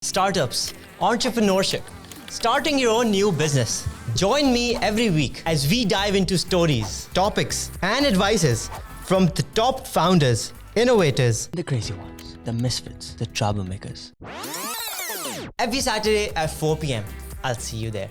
startups, entrepreneurship, starting your own new business. Join me every week as we dive into stories, topics, and advices from the top founders, innovators, the crazy ones, the misfits, the troublemakers. Every Saturday at 4 p.m. I'll see you there.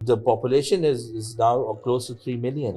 The population is now close to 3 million.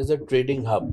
is a trading hub.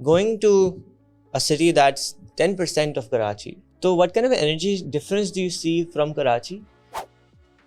Going to a city that's 10% of Karachi, so what kind of energy difference do you see from Karachi?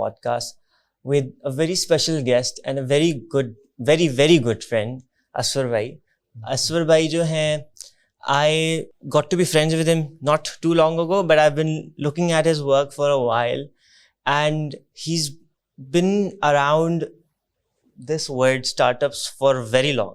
podcast with a very special guest and a very good friend, Aswar bhai. Aswar bhai jo hain, I got to be friends with him not too long ago, but I've been looking at his work for a while and he's been around this word startups for very long.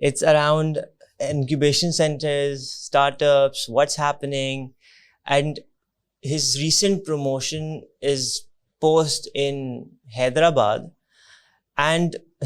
it's around incubation centers, startups, what's happening, and his recent promotion is post in Hyderabad and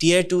tier 2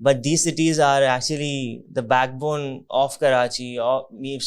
But these cities are actually the backbone of Karachi, or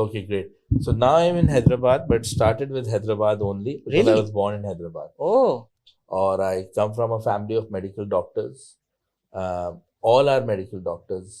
Okay, great. So now I'm in Hyderabad, but started with Hyderabad only because Really? I was born in Hyderabad. Oh. Or I come from a family of medical doctors. All are medical doctors.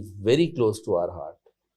is very close to our heart.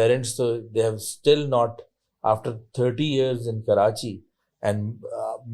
parents, so they have still not, after 30 years in Karachi, and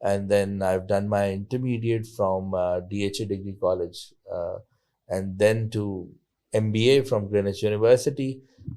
and then I've done my intermediate from DHA Degree College and then to MBA from Greenwich University.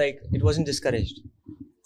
like it wasn't discouraged.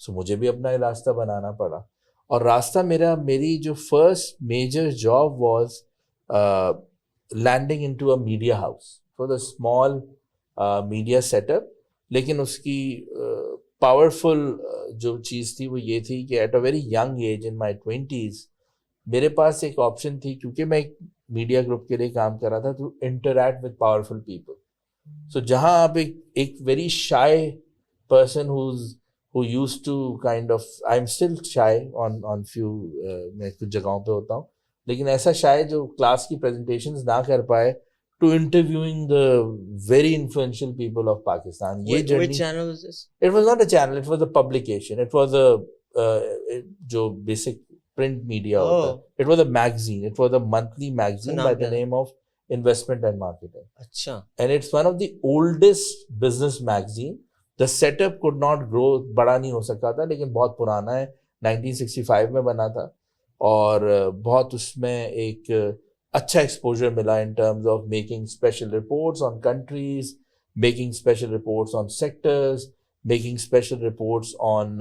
سو مجھے بھی اپنا راستہ بنانا پڑا. اور راستہ میری جو first major job was landing into a media house for the small media set up. لیکن اس کی پاورفل جو چیز تھی وہ یہ تھی کہ at a very young age in my 20s میرے پاس ایک آپشن تھی, کیونکہ میں ایک میڈیا گروپ کے لیے کام کر رہا تھا, to interact with powerful people. So جہاں آپ ایک very shy person who used to kind of, I'm still shy on few میں کچھ جگہوں پہ ہوتا ہوں, لیکن ایسا شائے جو کلاس کی پریزنٹیشنز نہ کر پائے, to interviewing the very influential people of Pakistan. Which channel was this? It was not a channel, it was a publication. It was a جو basic print media ہوتا ہے. It was a magazine. It was a monthly magazine by the name of Investment and Marketing. اچھا. And it's one of the oldest business magazine. The setup could not grow, بڑا نہیں ہو سکا تھا, لیکن بہت پرانا ہے, 1965 میں بنا تھا, اور بہت اس میں ایک اچھا ایکسپوجر ملا in terms of making special reports on countries, making special reports on sectors, making special reports on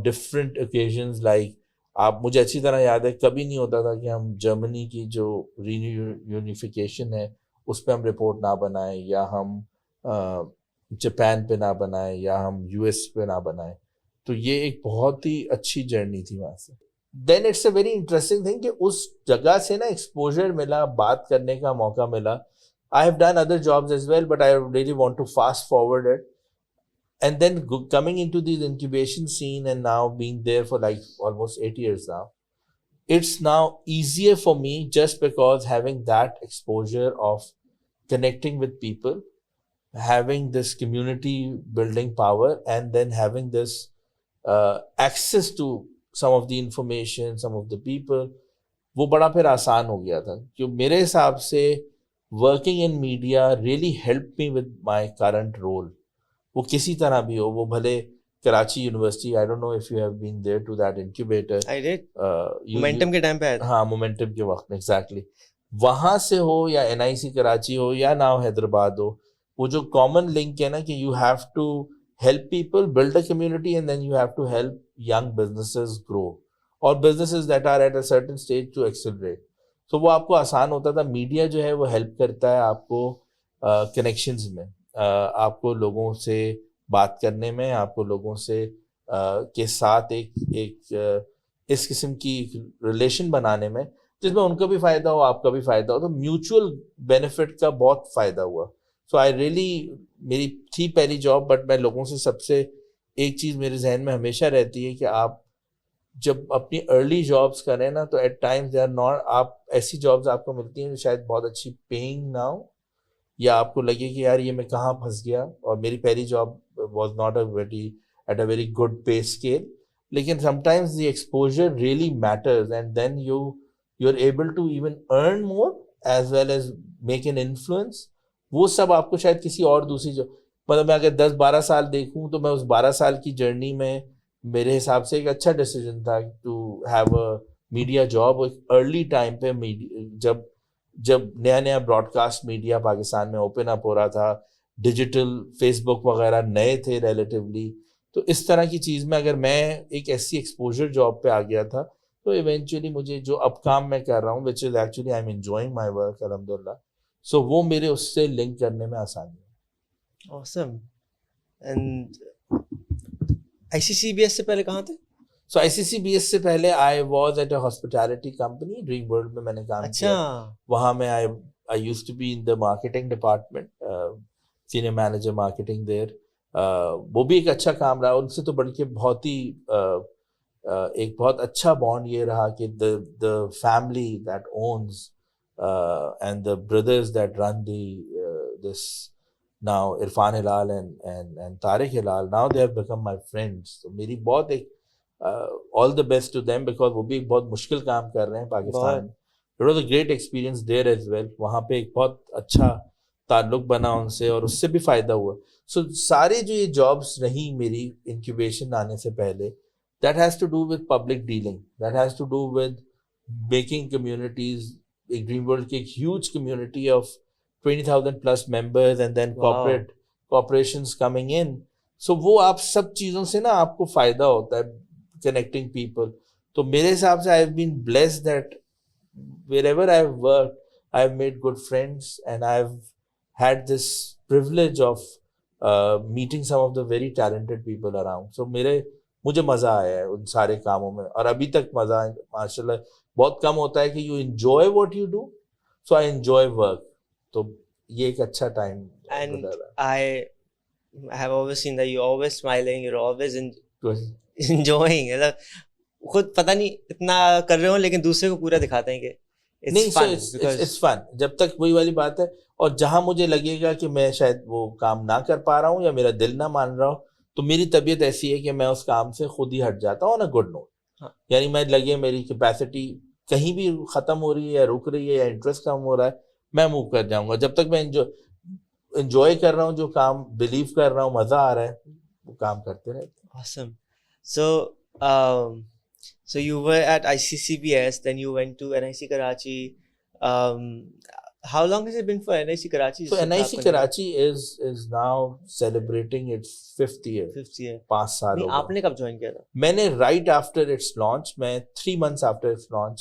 different occasions. Like مجھے اچھی طرح یاد ہے, کبھی نہیں ہوتا تھا کہ ہم جرمنی کی جو یونیفیکیشن ہے اس پہ ہم رپورٹ نہ بنائیں, یا ہم جاپان پہ نہ بنائیں, یا ہم یو ایس پہ نہ بنائیں. تو یہ ایک بہت ہی اچھی جرنی تھی وہاں سے. Then it's a very interesting thing کہ اس جگہ سے نا ایکسپوجر ملا, بات کرنے کا موقع ملا. I have done other jobs as well, but I really want to fast forward it. And then coming in to these incubation scene and now being there for like almost 8 years now, it's now easier for me just because having that exposure of connecting with people, having this community building power, and then having this access to some of the information, some of the people, وہ بڑا پھر آسان ہو گیا تھا. کہ میرے حساب سے working in media really helped me with my current role. وہ کسی طرح بھی ہو, وہ بھلے Karachi university, I don't know if you have been there to that incubator. I did. Momentum کے ٹائم پہ آیا تھا. ہاں, مومنٹم کے وقت میں exactly. وہاں سے ہو یا NIC کراچی ہو یا ناؤ حیدرآباد ہو, وہ جو کامن لنک ہے نا کہ you have to help people build a community, and then you have to help young businesses grow, or businesses that are at a certain stage to accelerate. So وہ آپ کو آسان ہوتا تھا. میڈیا جو ہے وہ ہیلپ کرتا ہے آپ کو کنیکشنز میں, آپ کو لوگوں سے بات کرنے میں, آپ کو لوگوں سے کے ساتھ ایک اس قسم کی ریلیشن بنانے میں, جس میں ان کا بھی فائدہ ہو, آپ کا بھی فائدہ ہو. تو میوچل بینیفٹ کا بہت فائدہ ہوا. سو آئی ریئلی, میری تھی پہلی جاب, بٹ میں لوگوں سے سب سے ایک چیز میرے ذہن میں ہمیشہ رہتی ہے کہ آپ جب اپنی ارلی جابس کریں نا, تو at times they are not, آپ ایسی جابس آپ کو ملتی ہیں جو شاید بہت اچھی پیئنگ نہ ہو, یا آپ کو لگے کہ یار یہ میں کہاں پھنس گیا. اور میری پہلی job was not at a very good pay scale, لیکن sometimes the exposure really matters, and then you are able to even earn more as well as make an influence. وہ سب آپ کو شاید کسی اور دوسری جو, مطلب میں اگر 10-12 سال دیکھوں تو میں اس 12 سال کی جرنی میں میرے حساب سے ایک اچھا ڈیسیجن تھا to have a media job. Early time پہ جب نیا براڈ کاسٹ میڈیا پاکستان میں اوپن اپ ہو رہا تھا, ڈیجیٹل فیس بک وغیرہ نئے تھے ریلیٹیولی, تو اس طرح کی چیز میں اگر میں ایک ایسی ایکسپوجر جاب پہ آ گیا تھا, تو ایونچولی مجھے جو اب کام میں کر رہا ہوں, which is actually I am enjoying my work الحمدللہ, سو وہ میرے اس سے لنک کرنے میں آسانی ہے. Awesome. And ICCBS سے پہلے کہاں تھے؟ سو ICCBS سے پہلے I was at a hospitality company, dream world میں نے کام کیا. وہاں میں I used to be in the marketing department, senior manager marketing there. وہ بھی ایک اچھا کام رہا. ان سے تو بڑھ کے بہت ہی ایک بہت اچھا بانڈ یہ رہا کہ the family that owns and the brothers that run this now, Irfan Hilal and Tariq Hilal, now they have become my friends. So میری بہت ایک all the best to them, because وہ بھی ایک بہت مشکل کام کر رہے ہیں Pakistan. It was a great experience there as well. وہاں پہ ایک بہت اچھا تعلق بنا ان سے, اور اس سے بھی فائدہ ہوا. سو سارے جو یہ جابس رہی میری انکیوبیشن آنے سے پہلے, that has to do with public dealing, that has to do with making communities. ایک ڈریم ورلڈ کی ایک huge community of 20,000 plus members, and then corporations coming in. سو وہ آپ سب چیزوں سے نا آپ کو فائدہ ہوتا ہے, کنیکٹنگ پیپل. تو میرے حساب سے I have been blessed that wherever I have worked I have made good friends and I have had this privilege of meeting some of the very talented people around. So مجھے مزہ آیا ہے ان سارے کاموں میں, اور ابھی تک مزہ ہے ماشاء اللہ. بہت کم ہوتا ہے کہ you enjoy what you do, so I enjoy work. تو یہ ایک اچھا time. And I have always seen that you're always smiling, you're always enjoying. خود پتہ نہیں اتنا کر رہے ہو لیکن دوسرے کو پورا دکھاتے ہیں کہ it's fun. جب تک وہی والی بات ہے, اور جہاں مجھے لگے گا کہ میں شاید وہ کام نہ کر پا رہا ہوں یا میرا دل نہ مان رہا ہو, تو میری طبیعت ایسی ہے کہ میں اس کام سے خود ہی ہٹ جاتا ہوں نا گڈ نوٹ. یعنی میں لگے میری کیپیسٹی کہیں بھی ختم ہو رہی ہے یا رک رہی ہے یا انٹرسٹ کم ہو رہا ہے, میں موو کر جاؤں گا. جب تک میں انجوائے کر رہا ہوں جو کام, بلیو کر رہا ہوں, مزہ آ رہا ہے, وہ کام کرتے رہتے. Awesome. So you were at ICCBS, then you went to NIC Karachi. How long has it been for NIC Karachi? So NIC Karachi is now celebrating its 5th year. 5th year. 5 سال ہو گئے. آپ نے کب join کیا تھا؟ میں نے right after its launch, میں 3 months after its launch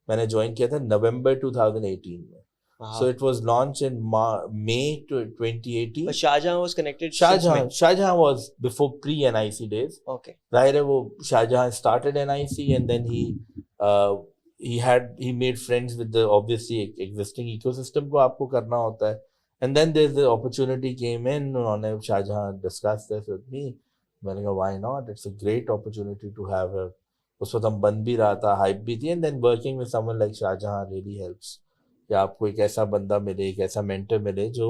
میں نے جوائن کیا تھا November 2018 میں. So it was launched in May 2018. But Shahjahan was connected. Shahjahan was before pre-NIC days. Okay. ظاہر ہے وہ Shahjahan started NIC and then he made friends with the obviously existing ecosystem کو آپ کو کرنا ہوتا ہے. And then there's the opportunity came in, انہوں نے Shahjahan discussed this with me. میں نے کہا why not? It's a great opportunity to have a. اس وقت ہم بن بھی رہا تھا, hype بھی تھی, and then working with someone like Shahjahan really helps. کہ آپ کو ایک ایسا بندہ ملے, ایک ایسا مینٹر ملے جو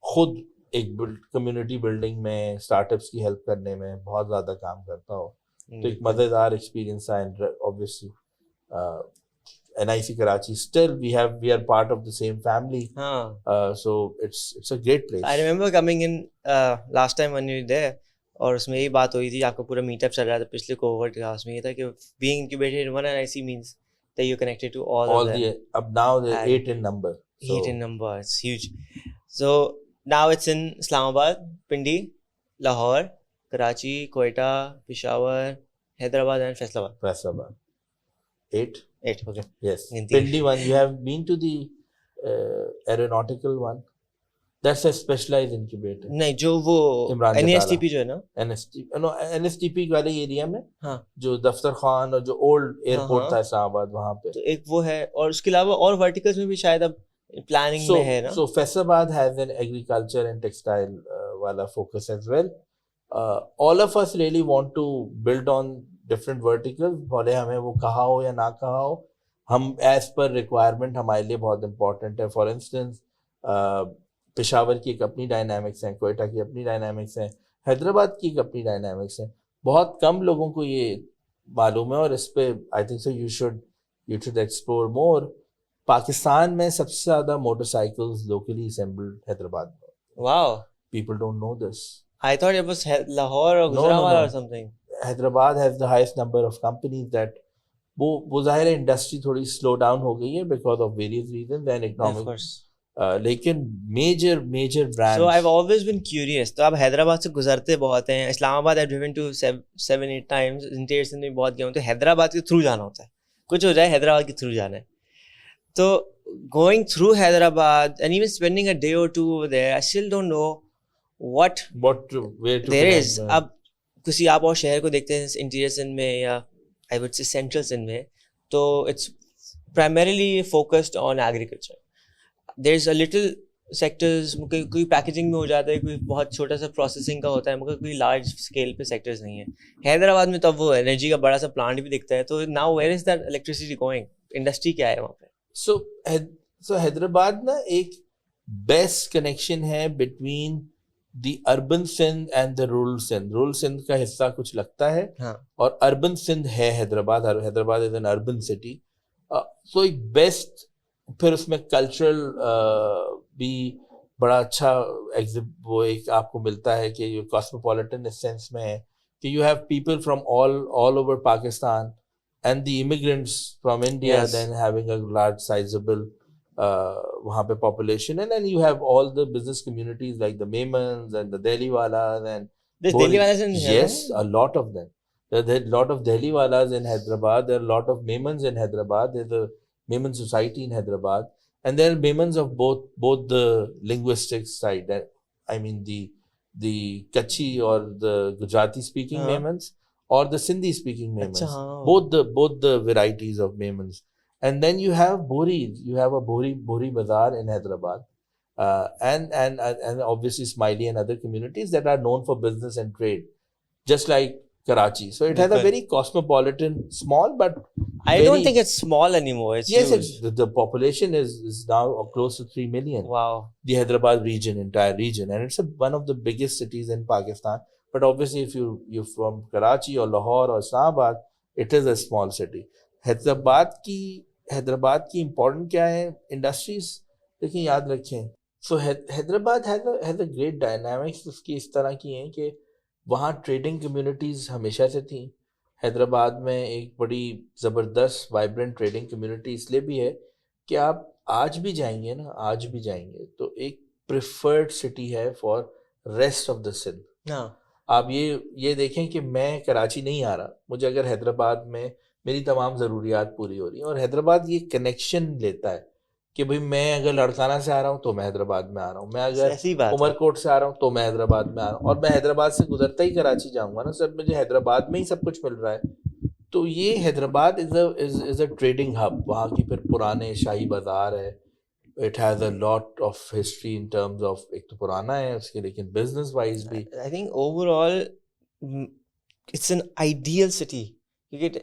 خود ایک کمیونٹی بلڈنگ میں, اسٹارٹ اپس کی ہیلپ کرنے میں بہت زیادہ کام کرتا ہو. تو ایک مزیدار ایکسپیرینس تھا. And obviously NIC Karachi still we are part of the same family. So it's a great place. I remember coming in last time when you were there, اور اس میں یہی بات ہوئی تھی, آپ کا پورا میٹ اپ چل رہا تھا پچھلے کوورٹ کا. اس میں یہ تھا کہ being incubated in one NIC means that you're connected to all of them. Ab now they're 8 in number. 8 in number, it's huge. So now it's in Islamabad, Pindi, Lahore, Karachi, Quetta, Peshawar, Hyderabad and Faisalabad. 8, okay. Yes. Pindi one, you have been to the aeronautical one? That's a specialized incubator. نہیں جو وہ NSTP جو ہے نا, NSTP والے area میں جو دفتر خان اور جو اولڈ ایئرپورٹ تھا اسلام آباد, وہاں پہ تو ایک وہ ہے, اور اس کے علاوہ اور ورٹیکلز میں بھی شاید اب پلاننگ میں ہے نا. So Faisalabad has an agriculture and textile wala focus as well. All of us really want to build on different verticals. بھلے ہمیں وہ کہا ہو یا نہ کہا ہو, ہم as per requirement ہمارے لیے بہت امپورٹنٹ ہے. فار انسٹنس پشاور کی ایک اپنی ڈائنامکس ہیں, کوئٹہ کی اپنی ڈائنامکس ہیں, حیدرآباد کی ایک اپنی ڈائنامکس ہیں. بہت کم لوگوں کو یہ معلوم ہے, اور اس پہ I think so you should explore more. Pakistan میں سب سے زیادہ motorcycles locally assembled Hyderabad میں. Wow. People don't know this. I thought it was Lahore or Gujranwala or something. Hyderabad has the highest number of companies that وہ ظاہر ہے industry تھوڑی slow down ہو گئی ہے because of various reasons and economic. Of course. لیکن major brand. So I've always been curious. تو آپ حیدرآباد سے گزرتے بہت ہیں. اسلام آباد I've driven to 7-8 times. Interior سے بھی بہت گیا ہوں. تو حیدرآباد کے تھرو جانا ہوتا ہے, کچھ ہو جائے حیدرآباد کے تھرو جانا ہے. تو going through Hyderabad and even spending a day or two over there, I still don't know what there is. اب کسی آپ اور شہر کو دیکھتے ہیں انٹیریئر سندھ میں یا I would say central Sindh میں, تو it's primarily focused on agriculture. There's a little sectors, کوئی پیکیجنگ میں ہو جاتا ہے, کوئی بہت چھوٹا سا پروسیسنگ کا ہوتا ہے, مگر کوئی لارج اسکیل پہ سیکٹرز نہیں ہیں. حیدرآباد میں تو اب وہ انرجی کا بڑا سا پلانٹ بھی دکھتا ہے. تو now where is that electricity going? Industry کیا ہے وہاں پہ؟ So حیدرآباد نا ایک بیسٹ کنیکشن ہے between the urban Sindh and the rural Sindh. Rural Sindh کا حصہ کچھ لگتا ہے اور اربن سندھ ہے Hyderabad. Hyderabad is an urban city. So ایک بیسٹ, پھر اس میں کلچرل بھی بڑا اچھا وہ ایک آپ کو ملتا ہے کہ کاسموپولیٹن اس سینس میں ہے کہ you have people from all over Pakistan and the immigrants from India, yes, then having a large sizable wahan pe population, and then you have all the business communities like the Memons and the Delhi walas and There's Delhi walas in here. Yes, a lot of them. There are a lot of Delhi walas in Hyderabad. There are a lot of Memons in Hyderabad. There's a Memon society in Hyderabad, and there are Memons of both the linguistic side. I mean the Kutchi or the Gujarati speaking Memons or the Sindhi speaking Memons. Both the varieties of Memons. And then you have Bohris. You have a Bohri Bazaar in Hyderabad. And obviously Smiley and other communities that are known for business and trade, just like Karachi. So it has a very cosmopolitan, small but I don't think it's small anymore. It's huge. The population is now close to 3 million. Wow. The Hyderabad region, entire region, and it's one of the biggest cities in Pakistan. But obviously, if you're from Karachi or Lahore or Islamabad, it is a small city. Hyderabad کی important کیا ہے industries لیکن یاد رکھیں. So Hyderabad has a great dynamics. اس کی اس طرح کی ہیں کہ وہاں ٹریڈنگ کمیونٹیز ہمیشہ سے تھیں. حیدرآباد میں ایک بڑی زبردست وائبرنٹ ٹریڈنگ کمیونٹی اس لیے بھی ہے کہ آپ آج بھی جائیں گے تو ایک پریفرڈ سٹی ہے for rest of the Sindh. آپ یہ دیکھیں کہ میں کراچی نہیں آ رہا, مجھے اگر حیدرآباد میں میری تمام ضروریات پوری ہو رہی ہیں, اور حیدرآباد یہ کنیکشن لیتا ہے کہ بھئی میں اگر لڑکانہ سے آ رہا ہوں تو میں حیدرآباد میں آ رہا ہوں, میں اگر عمر کوٹ سے آ رہا ہوں تو میں حیدرآباد میں آ رہا ہوں, اور میں حیدرآباد سے گزرتا ہی کراچی جاؤں گا نا سر, مجھے حیدرآباد میں ہی سب کچھ مل رہا ہے. تو یہ حیدرآباد از اے ٹریڈنگ ہب. وہاں کی پھر پرانے شاہی بازار ہے. It has a lot of history in terms of ایک تو پرانا ہے اس کے, لیکن business wise بھی. I think overall it's an ideal city. It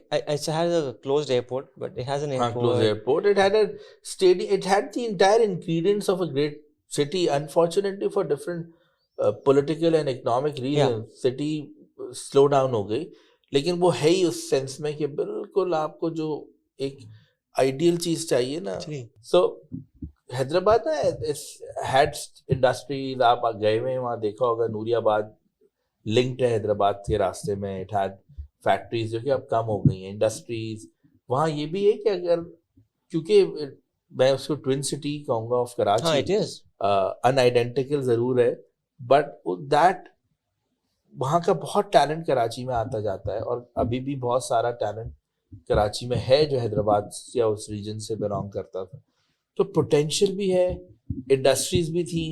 has a closed airport, but it has an airport. Closed airport. It had a stadium. It had the entire ingredients of a great city. Unfortunately, for different political and economic reasons, city slow down ہو گئی. لیکن وہ ہے ہی اس sense میں کہ بالکل آپ کو جو ایک آئیڈیل چیز چاہیے نا. سو حیدرآباد نا ہیڈ انڈسٹریز, آپ گئے ہوئے وہاں دیکھا ہوگا, نوری آباد لنکڈ ہے حیدرآباد کے راستے میں. اٹ ہیڈ فیکٹریز جو کہ اب کم ہو گئی ہیں, انڈسٹریز. وہاں یہ بھی ہے کہ اگر, کیونکہ میں اس کو ٹوین سٹی کہوں گا آف کراچی, ان آئیڈینٹیکل ضرور ہے, بٹ دیٹ وہاں کا بہت ٹیلنٹ کراچی میں آتا جاتا ہے, اور ابھی بھی بہت سارا ٹیلنٹ کراچی میں ہے جو حیدرآباد یا اس ریجن سے بلانگ کرتا تھا. تو پوٹینشیل بھی ہے, انڈسٹریز بھی تھیں.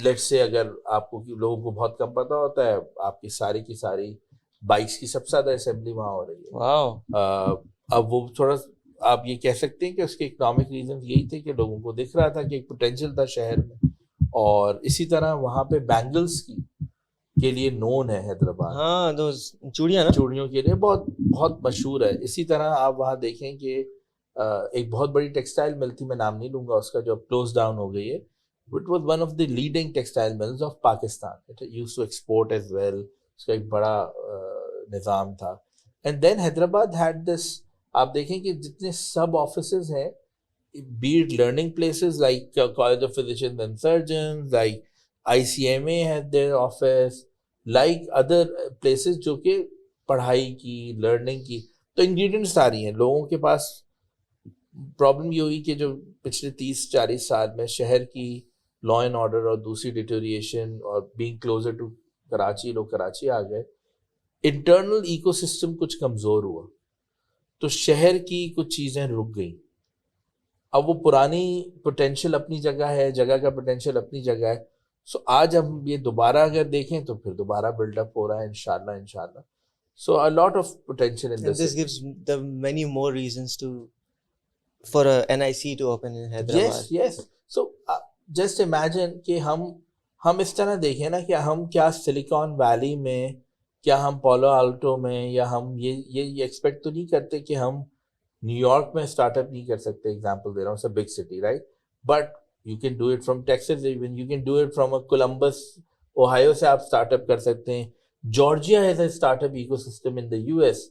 لیٹ سے اگر آپ کو لوگوں کو بہت کم پتہ ہوتا ہے, آپ کی ساری بائکس کی سب سے زیادہ اسمبلی وہاں ہو رہی ہے. اب وہ تھوڑا آپ یہ کہہ سکتے ہیں کہ اس کے اکنامک ریزنز یہی تھے کہ لوگوں کو دکھ رہا تھا کہ ایک پوٹینشیل تھا شہر میں. اور اسی طرح وہاں پہ بینگلس کے لیے نون ہے حیدرآباد, چوڑیوں کے لیے بہت بہت مشہور ہے. اسی طرح آپ وہاں دیکھیں کہ ایک بہت بڑی ٹیکسٹائل مل تھی, میں نام نہیں لوں گا اس کا, جو اب کلوز ڈاؤن ہو گئی ہے. It was one of the leading textile mills of Pakistan. It used to export as well. اس کا ایک بڑا نظام تھا. And then Hyderabad had this, آپ دیکھیں کہ جتنے سب آفیسز ہیں, be it learning places like College of Physicians and Surgeons, like ICMA had their office, like other places جو کہ پڑھائی کی, لرننگ کی. تو انگریڈینٹس ساری ہیں لوگوں کے پاس. پرابلم یہ ہوئی کہ جو پچھلے 30-40 سال میں شہر کی لا اینڈ آرڈر اور دوسری ڈیٹیریشن اور بینگ کلوزر ٹو کراچی, لوگ کراچی آ گئے, انٹرنل ایکو سسٹم کچھ کمزور ہوا, تو شہر کی کچھ چیزیں رک گئیں. اب وہ پرانی پوٹینشیل اپنی جگہ ہے, جگہ کا پوٹینشیل اپنی جگہ ہے. سو آج ہم یہ دوبارہ اگر دیکھیں تو پھر دوبارہ بلڈ اپ ہو رہا ہے انشاءاللہ. سو a lot of potential in this. This gives the many more reasons for a NIC to open in Hyderabad. Yes. So just imagine کہ ہم اس طرح دیکھیں نا کہ ہم کیا سلیکان ویلی میں, کیا ہم پالو آلٹو میں, یا ہم یہ ایکسپیکٹ تو نہیں کرتے کہ ہم نیو یارک میں اسٹارٹ اپ نہیں کر سکتے. ایگزامپل دے رہا ہوں, it's a big city right, but you can do it from Texas, even you can do it from Columbus Ohio سے آپ اسٹارٹ اپ کر سکتے ہیں. Georgia has a start up ecosystem in the US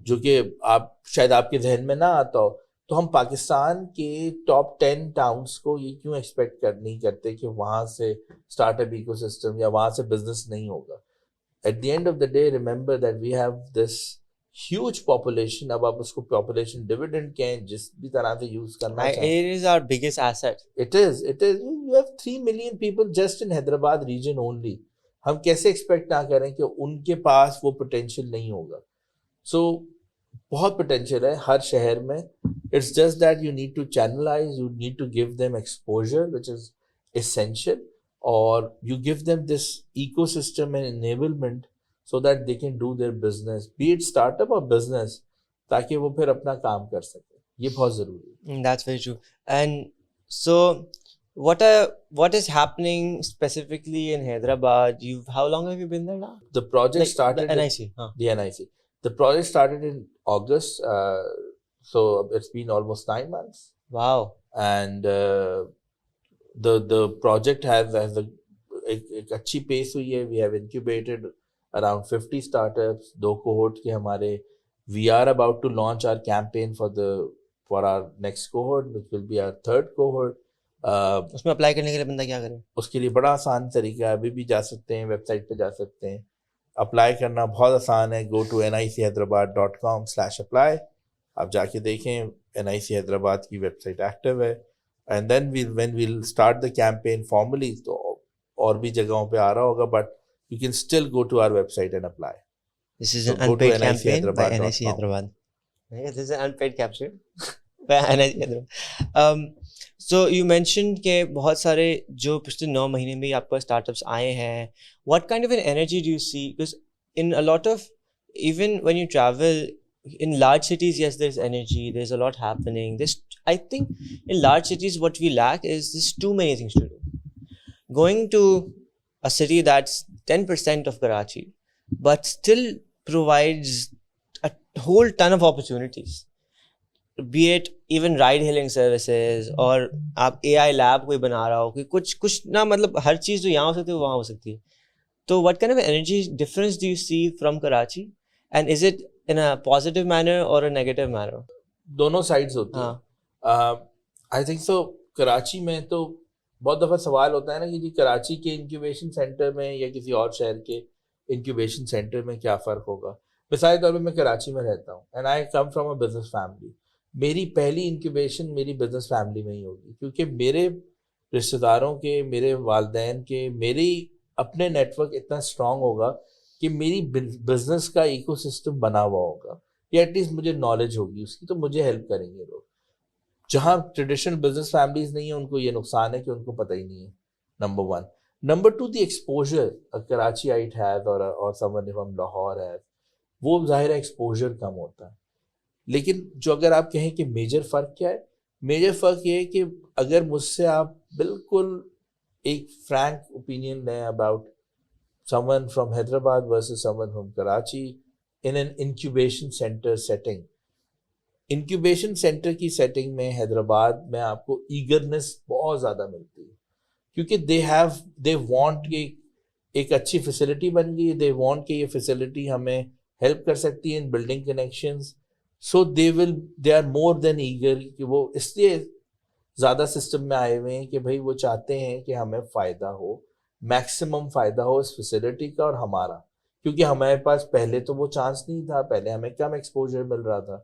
جو کہ آپ شاید آپ کے ذہن میں نہ آتا ہو. تو ہم پاکستان کے ٹاپ 10 ٹاؤنس کو یہ کیوں ایکسپیکٹ نہیں کرتے کہ وہاں سے اسٹارٹ اپ ایکو سسٹم یا وہاں سے بزنس نہیں ہوگا. At the end of the day remember that we have this huge population. اب آپ اس کو پاپولیشن ڈویڈنڈ کہیں جس بھی طرح سے یوز کرنا چاہیں. It is our biggest asset. It is. You have 3 million people just in Hyderabad region only. ہم کیسے ایکسپیکٹ نہ کریں کہ ان کے پاس وہ پوٹینشیل نہیں ہوگا. سو بہت پوٹینشیل ہے ہر شہر میں. It's just that you need to channelize, you need to give them exposure which is essential, or you give them this ecosystem and enablement so that they can do their business, be it startup or business, تاکہ وہ پھر اپنا کام کر سکے. یہ بہت ضروری ہے. That's very true. And so what is happening specifically in Hyderabad? How long have you been there now? The project started the NIC. The NIC. The project started in August, so it's been almost 9 months. Wow. And the project has ایک اچھی پیس ہوئی ہے. We have incubated around 50 startups, 2 cohort کے ہمارے. We are about to launch our campaign for our next cohort, which will be our 3rd cohort. اس میں apply کرنے کے لیے بندہ کیا کرے؟ اس کے لیے بڑا آسان طریقہ ہے. ابھی بھی جا سکتے ہیں, ویب سائٹ پہ جا سکتے ہیں. اپلائی کرنا بہت آسان ہے. Go to nichyderabad.com/apply. آپ جا کے دیکھیں, NIC حیدرآباد کی ویب سائٹ ایکٹیو ہے. And then when we'll start the campaign formally, تو اور بھی جگہوں پہ آ رہا ہوگا, but you can still go to our website and apply. This is an unpaid campaign by NIC Hyderabad. This is an unpaid campaign by NIC Hyderabad. So you mentioned کہ بہت سارے جو پچھلے 9 مہینے میں آپ کا اسٹارٹ اپس آئے ہیں. What kind of an energy do you see? Because in a lot of, even when you travel in large cities, yes, there's energy, there's a lot happening. I think in large cities what we lack is there's too many things to do. Going to a city that's 10% of Karachi but still provides a whole ton of opportunities, be it even ride hailing services, or آپ AI lab کوئی بنا رہا ہو, کہ کچھ نہ, مطلب ہر چیز جو یہاں ہو سکتی ہے وہ وہاں ہو سکتی ہے. تو what kind of energy difference do you see from Karachi, and is it in a positive manner or a negative manner? دونوں سائڈز ہوتی ہیں. آئی تھنک سو. کراچی میں تو بہت دفعہ سوال ہوتا ہے نا کہ جی کراچی کے انکیوبیشن سینٹر میں یا کسی اور شہر کے انکیوبیشن سینٹر میں کیا فرق ہوگا. مثال طور پہ میں کراچی میں رہتا ہوں, and I come from a business family. میری پہلی انکیوبیشن میری بزنس فیملی میں ہی ہوگی, کیونکہ میرے رشتہ داروں کے, میرے والدین کے, میری اپنے نیٹ ورک اتنا اسٹرانگ ہوگا کہ میری بزنس کا ایکو سسٹم بنا ہوا ہوگا, یا ایٹ لیسٹ مجھے نالج ہوگی اس کی, تو مجھے ہیلپ کریں گے لوگ. جہاں ٹریڈیشنل بزنس فیملیز نہیں ہیں ان کو یہ نقصان ہے کہ ان کو پتہ ہی نہیں ہے, number 1. Number 2, the exposure Karachi it has اور سمون فرام لاہور ہیز, وہ ظاہر ہے ایکسپوجر کم ہوتا ہے. لیکن جو اگر آپ کہیں کہ میجر فرق کیا ہے, میجر فرق یہ ہے کہ اگر مجھ سے آپ بالکل ایک فرینک اوپینین لیں about someone from Hyderabad versus someone from Karachi in an incubation center setting. Incubation centre کی سیٹنگ میں حیدرآباد میں آپ کو ایگرنس بہت زیادہ ملتی ہے, کیونکہ they want کہ ایک اچھی فیسلٹی بن گئی, they want کہ یہ فیسلٹی ہمیں ہیلپ کر سکتی ہے in building connections. So they are more than eager کہ وہ اس لیے زیادہ سسٹم میں آئے ہوئے ہیں کہ بھائی وہ چاہتے ہیں کہ ہمیں فائدہ ہو, میکسیمم فائدہ ہو اس فیسلٹی کا اور ہمارا, کیونکہ ہمارے پاس پہلے تو وہ چانس نہیں تھا, پہلے ہمیں کم ایکسپوجر مل رہا تھا.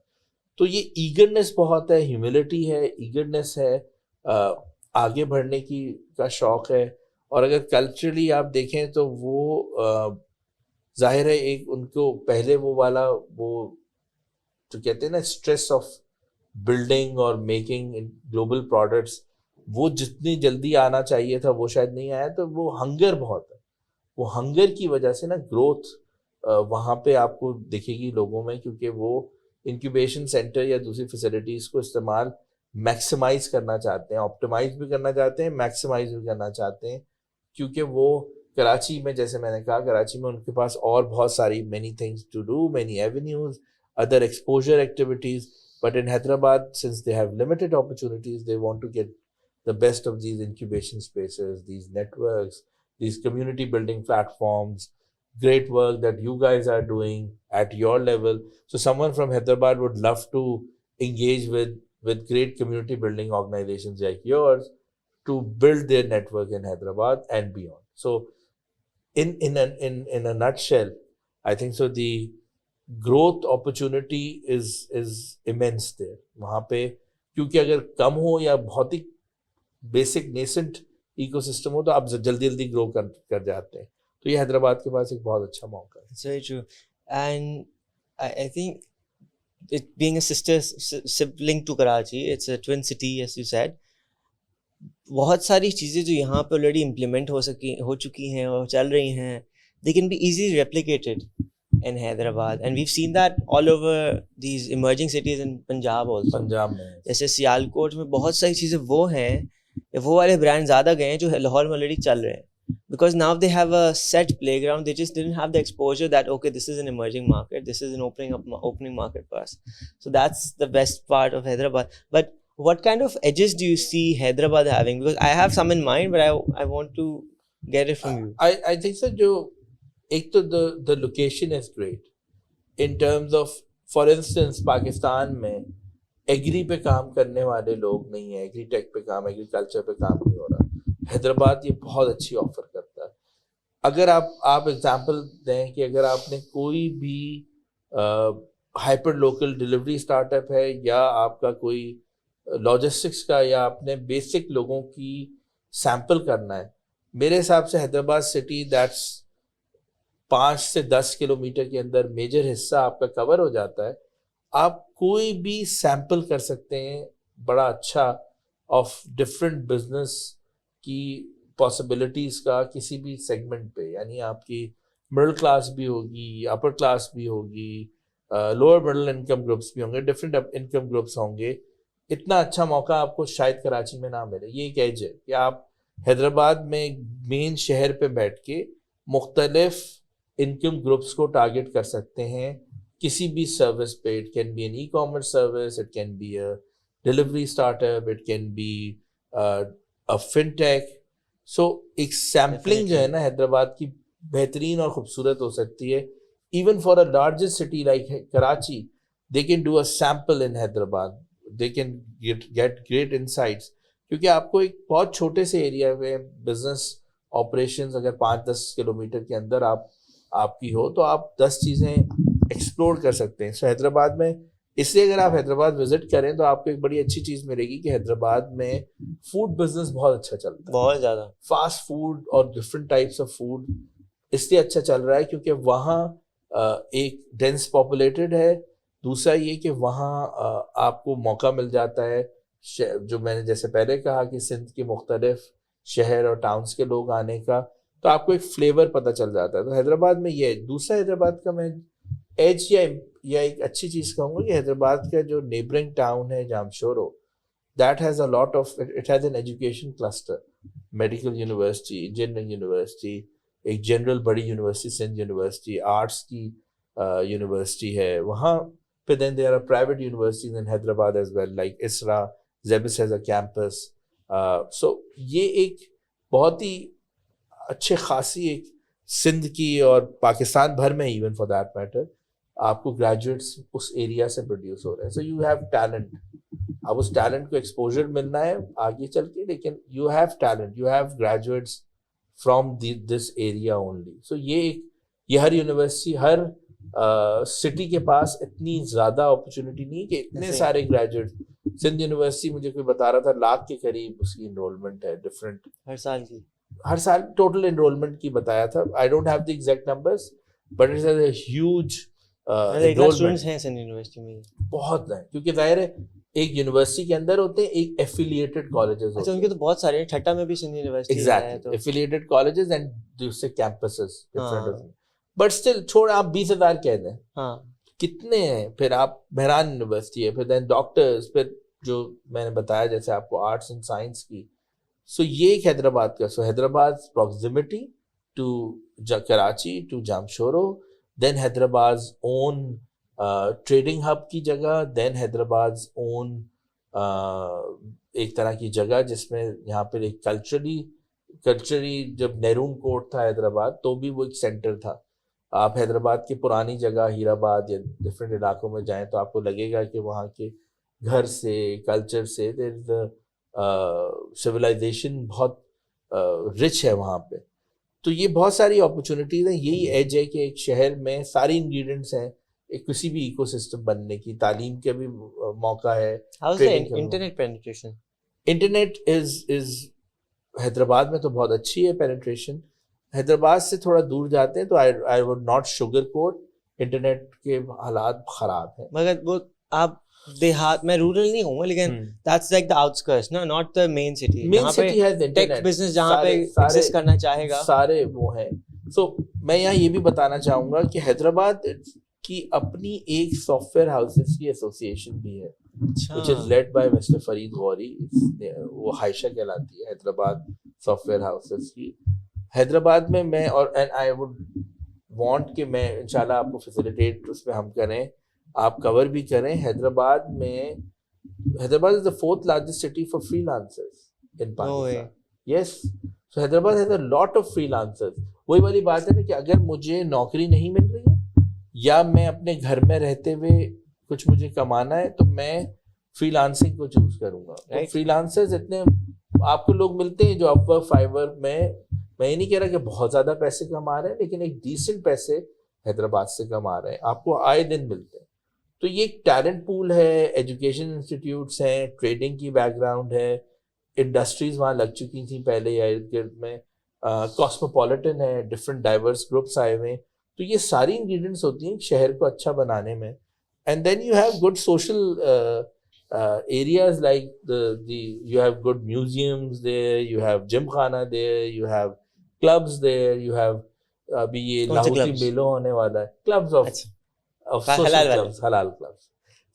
تو یہ ایگرنس بہت ہے, ہیوملٹی ہے, ایگرنس ہے, آگے بڑھنے کا شوق ہے. اور اگر کلچرلی آپ دیکھیں تو وہ ظاہر ہے ایک ان کو پہلے وہ والا وہ جو کہتے ہیں نا اسٹریس آف بلڈنگ اور میکنگ گلوبل پروڈکٹس, وہ جتنی جلدی آنا چاہیے تھا وہ شاید نہیں آیا. تو وہ ہنگر بہت ہے, وہ ہنگر کی وجہ سے نا گروتھ وہاں پہ آپ کو دکھے گی لوگوں میں, کیونکہ وہ انکیوبیشن سینٹر یا دوسری فیسلٹیز کو استعمال میکسیمائز کرنا چاہتے ہیں, آپٹیمائز بھی کرنا چاہتے ہیں, میکسیمائز بھی کرنا چاہتے ہیں. کیونکہ وہ کراچی میں, جیسے میں نے کہا, کراچی میں ان کے پاس اور بہت ساری many things to do, many avenues, other exposure activities. But in Hyderabad, since they have limited opportunities, they want to get the best of these incubation spaces, these networks, these community building platforms, great work that you guys are doing at your level. So someone from Hyderabad would love to engage with great community building organizations like yours to build their network in Hyderabad and beyond. So in a nutshell, I think so the growth opportunity is immense there. وہاں پہ کیونکہ اگر کم ہو یا بہت ہی basic نیسنٹ eco system ہو تو آپ جلدی گرو کر جاتے ہیں. تو یہ حیدرآباد کے پاس ایک بہت اچھا موقع ہے. It's very true. And I think it being a sibling to Karachi, it's a twin city, as you said. بہت ساری چیزیں جو یہاں پہ آلریڈی امپلیمنٹ ہو چکی ہیں اور چل رہی ہیں, they can be easily replicated in Hyderabad, and we've seen that all over these emerging cities in Punjab also. Punjab میں جیسے سیالکوٹ میں بہت ساری چیزیں وہ ہیں, وہ والے برانڈ زیادہ گئے ہیں جو لاہور میں آلریڈی چل رہے ہیں, because now they have a set playground. They just didn't have the exposure that okay, this is an emerging market, this is an opening market for us. So that's the best part of Hyderabad. But what kind of edges do you see Hyderabad having? Because I have some in mind, but I want to get it from you. I think so. جو ایک تو the location is great in terms of, for instance, Pakistan میں agri پہ کام کرنے والے لوگ نہیں ہیں, ایگری ٹیک پہ کام, ایگریکلچر پہ کام نہیں ہو رہا. حیدرآباد یہ بہت اچھی آفر کرتا ہے. اگر آپ ایگزامپل دیں کہ اگر آپ نے کوئی بھی hyper local delivery start up ہے, یا آپ کا کوئی لاجسٹکس کا, یا آپ نے بیسک لوگوں کی سیمپل کرنا ہے, میرے حساب سے حیدرآباد سٹی دیٹس 5 سے 10 کلومیٹر کے اندر میجر حصہ آپ کا کور ہو جاتا ہے. آپ کوئی بھی سیمپل کر سکتے ہیں بڑا اچھا آف ڈفرینٹ بزنس کی پاسبلٹیز کا کسی بھی سیگمنٹ پہ. یعنی آپ کی مڈل کلاس بھی ہوگی, اپر کلاس بھی ہوگی, لوور مڈل انکم گروپس بھی ہوں گے, ڈفرینٹ انکم گروپس ہوں گے. اتنا اچھا موقع آپ کو شاید کراچی میں نہ ملے. یہ ایک ایج ہے کہ آپ حیدرآباد میں مین شہر پہ بیٹھ کے مختلف انکم گروپس کو ٹارگٹ کر سکتے ہیں کسی بھی سروس پہ. It can be an e commerce service, it can be a delivery startup, it can be fintech. So ایک سیمپلنگ جو ہے نا حیدرآباد کی بہترین اور خوبصورت ہو سکتی ہے. Even for a largest city like Karachi, they can do a sample in Hyderabad, they can get great insights. کیونکہ آپ کو ایک بہت چھوٹے سے ایریا میں بزنس آپریشنز اگر 5-10 کلومیٹر کے اندر آپ کی ہو تو آپ 10 چیزیں ایکسپلور کر سکتے ہیں. سو حیدرآباد میں اس لیے اگر آپ حیدرآباد وزٹ کریں تو آپ کو ایک بڑی اچھی چیز ملے گی کہ حیدرآباد میں فوڈ بزنس بہت اچھا چلتا ہے, بہت زیادہ. فاسٹ فوڈ اور ڈفرینٹ ٹائپس آف فوڈ اس لیے اچھا چل رہا ہے کیونکہ وہاں ایک ڈینس پاپولیٹڈ ہے. دوسرا یہ کہ وہاں آپ کو موقع مل جاتا ہے, جو میں نے جیسے پہلے کہا کہ سندھ کے مختلف شہر اور ٹاؤنس کے لوگ آنے کا, تو آپ کو ایک فلیور پتہ چل جاتا ہے. تو حیدرآباد میں یہ دوسرا حیدرآباد کا میں ایج یا ایک اچھی چیز کہوں گا کہ حیدرآباد کا جو نیبرنگ ٹاؤن ہے Jamshoro, that has a lot of, it has an education cluster, medical university, engineering university, ایک جنرل بڑی یونیورسٹی سندھ یونیورسٹی, آرٹس کی یونیورسٹی ہے وہاں پہ. Then there are private universities in Hyderabad as well like Isra, زیبس ہیز اے کیمپس. سو یہ ایک بہت ہی اچھے خاصی ایک سندھ کی اور پاکستان بھر میں ایون فار دیٹ میٹر آپ کو گریجویٹس اس ایریا سے پروڈیوس ہو رہے ہیں. سو یو ہیو ٹیلنٹ, اب اس ٹیلنٹ کو ایکسپوجر ملنا ہے آگے چل کے, لیکن you have talent, you have graduates from this area only. So یہ ہر یونیورسٹی, ہر سٹی کے پاس اتنی زیادہ اپرچونیٹی نہیں کہ اتنے سارے گریجویٹ. سندھ یونیورسٹی مجھے کوئی بتا رہا تھا 1 لاکھ کے قریب اس کی انرولمنٹ ہے ڈفرینٹ ہر سال ٹوٹل انرولمنٹ کی بتایا تھا. I don't have the exact numbers but it's a huge students ہیں سندھ یونیورسٹی میں بہت ہیں, کیونکہ ظاہر ہے ایک یونیورسٹی کے اندر ہوتے ہیں ایک ایفیلیٹڈ کالجز ہوتے ہیں. اچھا, ان کے تو بہت سارے ہیں, ٹھٹا میں بھی سندھ یونیورسٹی ہے. ایگزیکٹلی, ایفیلیٹڈ کالجز اینڈ دوسرے کیمپسز ڈفرینٹ. بٹ اسٹل چھوڑ آپ 20,000 کہہ دیں, کتنے ہیں پھر. آپ مہران یونیورسٹی ہے, پھر دین ڈاکٹرز, پھر جو میں نے بتایا جیسے آپ کو آرٹس اینڈ سائنس کی. سو یہ ایک حیدرآباد کا. So Hyderabad proximity to Karachi to Jamshoro, then Hyderabad on trading hub کی جگہ, دین حیدرآباد اون ایک طرح کی جگہ جس میں یہاں پہ ایک کلچرلی جب نیرون کوٹ تھا حیدرآباد تو بھی وہ ایک سینٹر تھا. آپ حیدرآباد کی پرانی جگہ ہیرآباد یا ڈفرینٹ علاقوں میں جائیں تو آپ کو لگے گا کہ وہاں کے گھر سے, کلچر سے, سویلائزیشن بہت رچ ہے وہاں پہ. تو یہ بہت ساری اپرچونیٹیز ہیں. یہی ایج ہے کہ ایک شہر میں ساری انگریڈینٹس ہیں ایک کسی بھی ایکو سسٹم بننے کی. تعلیم کا بھی موقع ہے. Internet penetration, internet is Hyderabad میں تو بہت اچھی ہے پینیٹریشن. حیدرآباد سے تھوڑا دور جاتے ہیں تو I would not sugarcoat, internet کے حالات خراب ہیں. مگر وہ آپ دیہات میں رورل نہیں ہوں گا لیکن that's like the outskirts, no, not the main city. Main city ہے ٹیک بزنس جہاں پہ ایکسس کرنا چاہے گا سارے وہ ہیں. سو میں یہاں یہ بھی بتانا چاہوں گا کہ حیدرآباد کی اپنی ایک سافٹ ویئر ہاؤسز کی ایسوسیشن بھی ہے which is led by Mr. Farid Ghori. وہ حائشہ کہلاتی ہے حیدرآباد سافٹ ویئر ہاؤسز کی. حیدرآباد میں اور and I would want کہ میں انشاءاللہ آپ کو فیسیلیٹیٹ اس میں ہم کریں, آپ کور بھی کریں. حیدرآباد از the fourth largest city for freelancers in Pakistan. Yes, so Hyderabad has a lot of freelancers. وہی والی بات ہے نا کہ اگر مجھے نوکری نہیں مل رہی ہے یا میں اپنے گھر میں رہتے ہوئے کچھ مجھے کمانا ہے تو میں فری لانسنگ کو چوز کروں گا. فری لانسرز اتنے آپ کو لوگ ملتے ہیں جو اپورک فائیور میں یہ نہیں کہہ رہا کہ بہت زیادہ پیسے کما رہے ہیں لیکن ایک ڈیسنٹ پیسے حیدرآباد سے کما رہے ہیں, آپ کو آئے دن ملتے ہیں. تو یہ ایک ٹیلنٹ پول ہے, ایجوکیشن انسٹیٹیوٹس ہیں, ٹریڈنگ کی بیک گراؤنڈ ہے, انڈسٹریز وہاں لگ چکی تھیں پہلے یا ارد گرد میں, کاسموپولیٹن ہے, ڈفرینٹ ڈائیورس گروپس آئے ہوئے ہیں. تو یہ ساری انگریڈینٹس ہوتی ہیں شہر کو اچھا بنانے میں. And then you have good social areas like you have good museums there, you have gym khana there, you have clubs there, you have ابھی یہ لاہوتی میلو ہونے والا ہے, clubs of social clubs, halal clubs.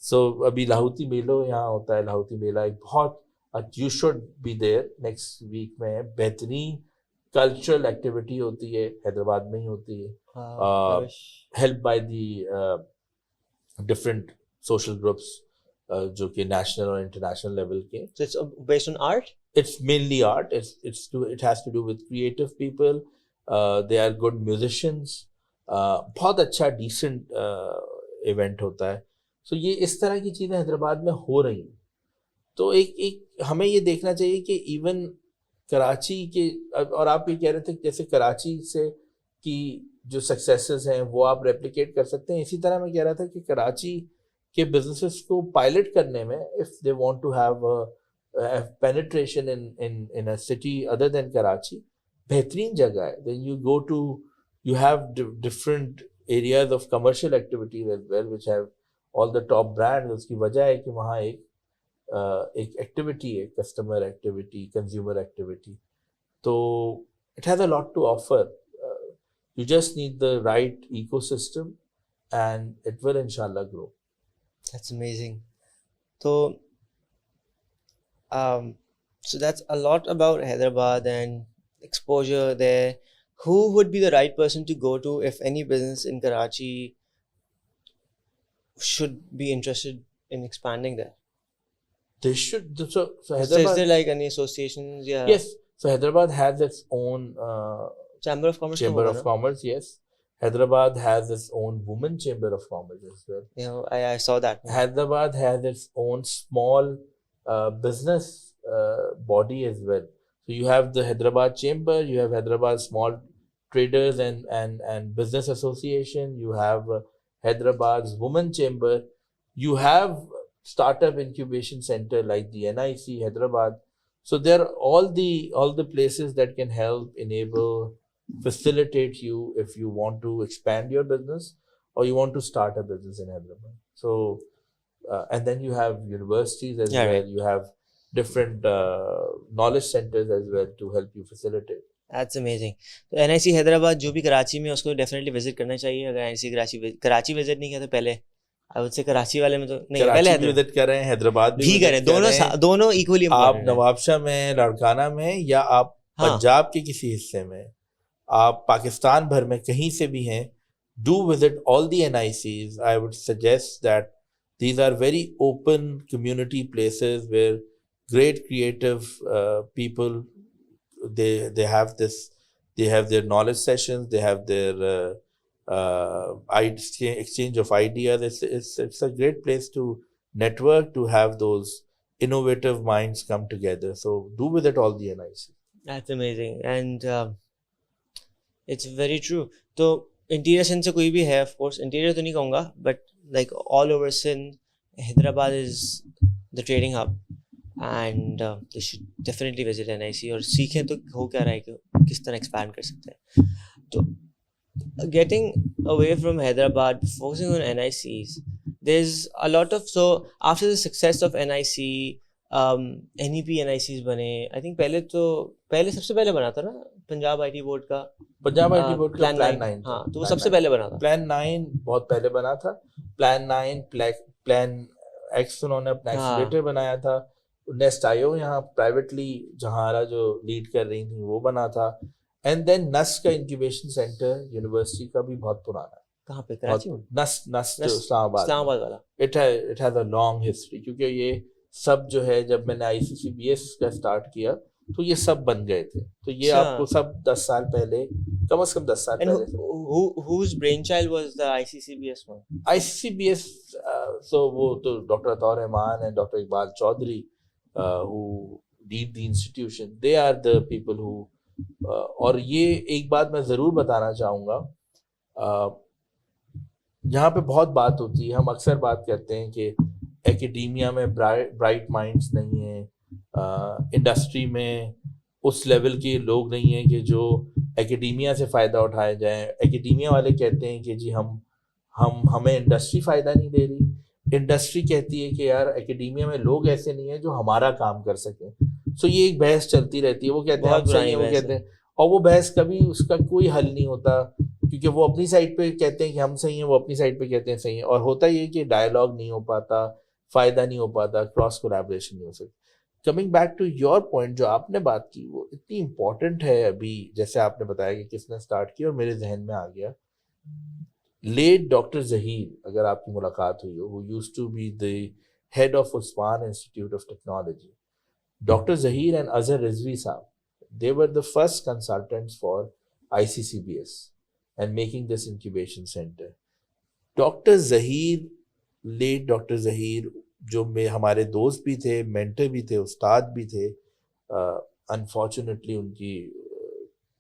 So ابھی لاہوتی میلو یہاں ہوتا ہے, لاہوتی میلہ ایک بہت you should be there next week میں. بہترین کلچرل ایکٹیویٹی ہوتی ہے, حیدرآباد میں ہی ہوتی ہے, helped by the different social groups جو کہ نیشنل اور انٹرنیشنل لیول کے. So it's based on art? It's mainly art. It has to do with creative people. They are good musicians. بہت اچھا ڈیسنٹ ایونٹ ہوتا ہے. سو یہ اس طرح کی چیزیں حیدرآباد میں ہو رہی ہیں. تو ایک ہمیں یہ دیکھنا چاہیے کہ ایون کراچی کے, اور آپ یہ کہہ رہے تھے جیسے کراچی سے کی جو سکسیسز ہیں وہ آپ ریپلیکیٹ کر سکتے ہیں, اسی طرح میں کہہ رہا تھا کہ کراچی کہ بزنسز کو پائلٹ کرنے میں if they want to have a penetration in a city other than Karachi, بہترین جگہ ہے. Then you have different areas of commercial activities as well which have all the top brands. اس کی وجہ ہے کہ وہاں ایک ایکٹیویٹی ہے, کسٹمر ایکٹیویٹی, کنزیومر ایکٹیویٹی. تو it has a lot to offer. You just need the right ecosystem and it will inshallah grow. That's amazing. So that's a lot about Hyderabad and exposure there. Who would be the right person to go to if any business in Karachi should be interested in expanding there? They should. So Hyderabad. So is there like any associations? Yeah. Yes. So Hyderabad has its own Chamber of Commerce. Chamber of Commerce. Yes. Hyderabad has its own women chamber of commerce as well. I saw that. Hyderabad has its own small business body as well. So you have the Hyderabad chamber, you have Hyderabad small traders and business association, you have Hyderabad's women chamber, you have startup incubation center like the NIC Hyderabad. So there are all the places that can help enable, facilitate you if you want to expand your business or you want to start a business in Hyderabad. So and then you have universities as well. Right. You have different knowledge centers as well to help you facilitate. That's amazing. So NIC Hyderabad جو بھی کراچی میں اس کو definitely visit کرنا چاہیے. اگر NIC Karachi visit نہیں کیا تو پہلے I would say کراچی والے میں تو نہیں, پہلے وزٹ کریں, حیدرآباد بھی کریں, دونوں ایکولی. آپ نواب شاہ میں, لاڑکانہ میں, یا آپ پنجاب کے کسی حصے میں, آپ پاکستان بھر میں کہیں سے بھی ہیں, do visit all the NICs. I would suggest that these are very open community places where great creative people, they have their knowledge sessions, they have their exchange of ideas. It's a great place to network, to have those innovative minds come together. So do visit all the NICs. That's amazing. And it's very true. تو interior Sindh سے کوئی بھی ہے, of course interior تو نہیں کہوں گا, but like all over Sindh, Hyderabad is the trading hub. And they should definitely visit NIC اور سیکھیں تو ہو کیا رہا ہے کہ کس طرح ایکسپینڈ کر سکتے ہیں. تو getting away from Hyderabad, focusing on NICs, there's a lot of, so after the success of NIC, NEP NICs بنے. I think پہلے سب سے پہلے بنا تھا نا پنجاب IT بورڈ کا پلان 9. ہاں تو وہ سب سے پہلے بنا تھا. پلان 9 بہت پہلے بنا تھا. پلان 9 پلان ایکس انہوں نے اپنا ایکسیلیٹر بنایا تھا. نیسٹ آئیو یہاں پرائیویٹلی جہاں جو لیڈ کر رہی تھیں وہ بنا تھا. اینڈ دین نس کا انکیوبیشن سینٹر یونیورسٹی کا بھی بہت پرانا ہے. کہاں پہ؟ کراچی میں. نس اسلام آباد والا. It has a long history کیونکہ یہ سب جو ہے جب میں نے ICCBS کا اسٹارٹ کیا تو یہ سب بن گئے تھے. تو یہ آپ کو سب 10 سال پہلے, کم از کم 10 سال پہلے. whose brainchild was the ICCBS one? ICCBS so وہ تو doctor Atta Rahman and doctor Iqbal Chaudhry who lead the institution. They are the people who اور یہ ایک بات میں ضرور بتانا چاہوں گا, یہاں پہ بہت بات ہوتی ہے, ہم اکثر بات کرتے ہیں کہ ایکیڈیمیا میں برائٹ مائنڈس نہیں ہیں, انڈسٹری میں اس لیول کے لوگ نہیں ہیں کہ جو ایکیڈیمیا سے فائدہ اٹھائے جائیں. ایکیڈیمیا والے کہتے ہیں کہ جی ہمیں انڈسٹری فائدہ نہیں دے رہی. انڈسٹری کہتی ہے کہ یار ایکیڈیمیا میں لوگ ایسے نہیں ہیں جو ہمارا کام کر سکیں. سو یہ ایک بحث چلتی رہتی ہے. وہ کہتے ہیں ہم صحیح ہیں, وہ کہتے ہیں, اور وہ بحث کبھی اس کا کوئی حل نہیں ہوتا کیونکہ وہ اپنی سائڈ پہ کہتے ہیں کہ ہم صحیح ہیں, وہ اپنی سائڈ پہ کہتے ہیں صحیح ہیں. اور ہوتا یہ کہ ڈائلاگ نہیں ہو پاتا, فائدہ نہیں ہو پاتا, کراس کولیبریشن نہیں ہو سکتی. Coming back to your point, جو آپ نے بات کی وہ اتنی امپورٹنٹ ہے. ابھی جیسے آپ نے بتایا کہ کس نے اسٹارٹ کیا, اور میرے ذہن میں آ گیا لیٹ ڈاکٹر ظہیر, اگر آپ کی ملاقات ہوئی ہو, who used to be the head of Usman Institute of Technology. Dr. Zahir and Azhar Rizvi Saab, they were the first consultants for ICCBS and making this incubation center. Dr. Zahir, late Dr. Zahir, جو ہمارے دوست بھی تھے, mentor بھی تھے, استاد بھی تھے. انفارچونیٹلی ان کی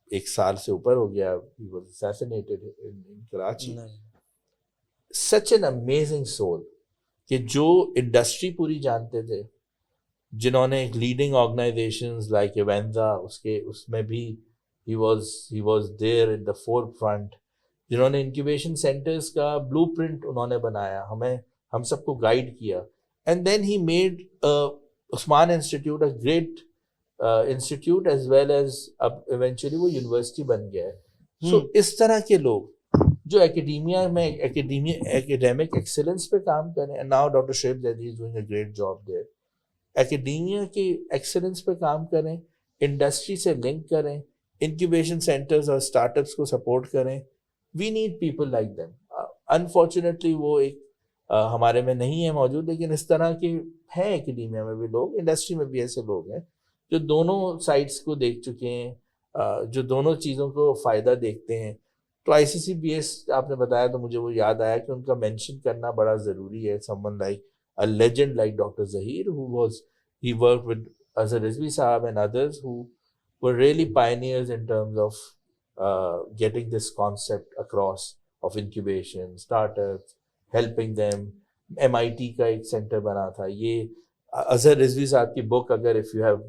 1 سال سے اوپر ہو گیا. He was assassinated in Karachi. Such an amazing soul کہ جو انڈسٹری پوری جانتے تھے, جنہوں نے لیڈنگ آرگنائزیشنز لائک ایونزا, اس میں بھی he was there in the forefront, جنہوں نے انکیوبیشن سینٹرز کا بلو پرنٹ انہوں نے بنایا, ہم سب کو گائیڈ کیا. And then he made Usman Institute a great institute as well as eventually وہ یونیورسٹی بن گیا ہے. So اس طرح کے لوگ جو ایکیڈیمیا میں ایکیڈیمک ایکسیلنس پہ کام کریں, and now Dr. Shoaib Zaidi is doing a great job there. ایکیڈیمیا کے ایکسیلنس پہ کام کریں, انڈسٹری سے لنک کریں, انکیوبیشن سینٹرز اور اسٹارٹ اپس کو سپورٹ کریں. We need people like them. Unfortunately وہ ایک ہمارے میں نہیں ہے موجود, لیکن اس طرح کے ہیں ایکیڈیمیا میں بھی لوگ, انڈسٹری میں بھی ایسے لوگ ہیں جو دونوں سائڈس کو دیکھ چکے ہیں, جو دونوں چیزوں کو فائدہ دیکھتے ہیں. تو ICCBS آپ نے بتایا تو مجھے وہ یاد آیا کہ ان کا مینشن کرنا بڑا ضروری ہے. someone like a legend like Dr. Zahir, he worked with Azhar Rizvi Saab and others who were really pioneers in terms of getting this concept across of incubation, startups, helping them. MIT کا ایک centre بنا تھا. یہ Azhar Rizvi صاحب کی book, اگر if you have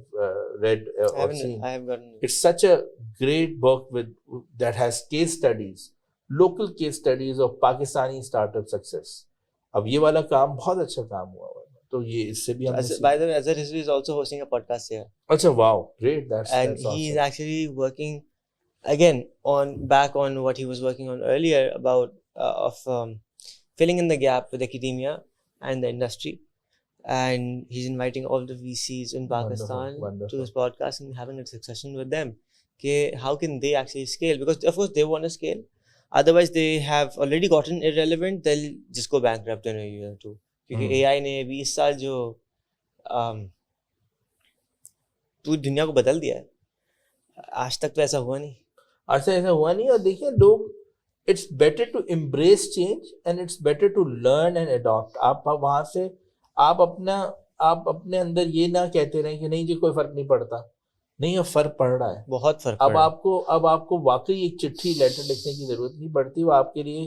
read or seen, I have gotten it. It's such a great book that has case studies, local case studies of Pakistani startup success. اب یہ والا کام بہت اچھا کام ہوا ہے, تو یہ اس سے بھی ہم By the way, Azhar Rizvi is also hosting a podcast here. اچھا, wow, great. And he is actually working again back on what he was working on earlier about filling in the gap with academia and the industry. And he's inviting all the VCs in Pakistan to this podcast and having a discussion with them. How can they actually scale? Because of course they want to scale. Otherwise they have already gotten irrelevant. They'll just go bankrupt in a year or two. Because AI نے 20 سال جو پوری دنیا کو بدل دیا ہے, آج تک تو ایسا ہوا نہیں. اور دیکھیں لوگ, it's better to embrace change and it's better to learn and adopt. آپ وہاں سے آپ اپنے اندر یہ نہ کہتے رہیں کہ نہیں جی کوئی فرق نہیں پڑتا. نہیں, اب فرق پڑ رہا ہے, بہت فرق. اب آپ کو واقعی ایک چٹھی لیٹر لکھنے کی ضرورت نہیں پڑتی, وہ آپ کے لیے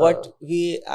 what we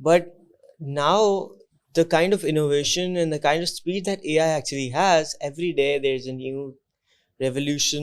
But now the kind of innovation and the kind of speed that AI actually has, every day there's a new revolution,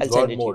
I'll send it to you.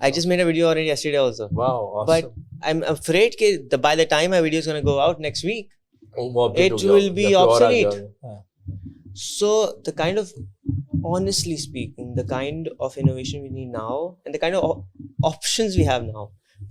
I just made a video on it yesterday also. Wow, awesome. But I'm afraid that by the time my video is going to go out next week, it will be obsolete. So the kind of, honestly speaking, the kind of innovation we need now and the kind of options we have now,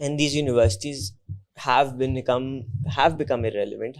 And these universities have become irrelevant.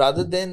rather than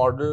model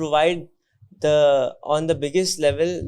provide on the biggest level.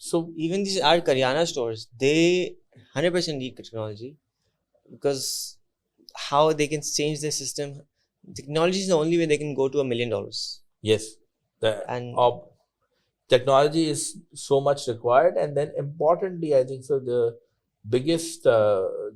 So even these our Karyana stores, they 100% need technology, because how they can change their system. Technology is the only way they can go to $1 million. Yes, and technology is so much required. And then importantly, I think so the biggest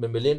$1 million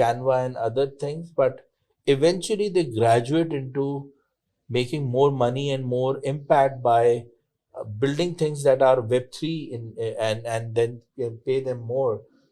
Canva and other things, but eventually they graduate into making more money and more impact by building things that are Web3 and then pay them more.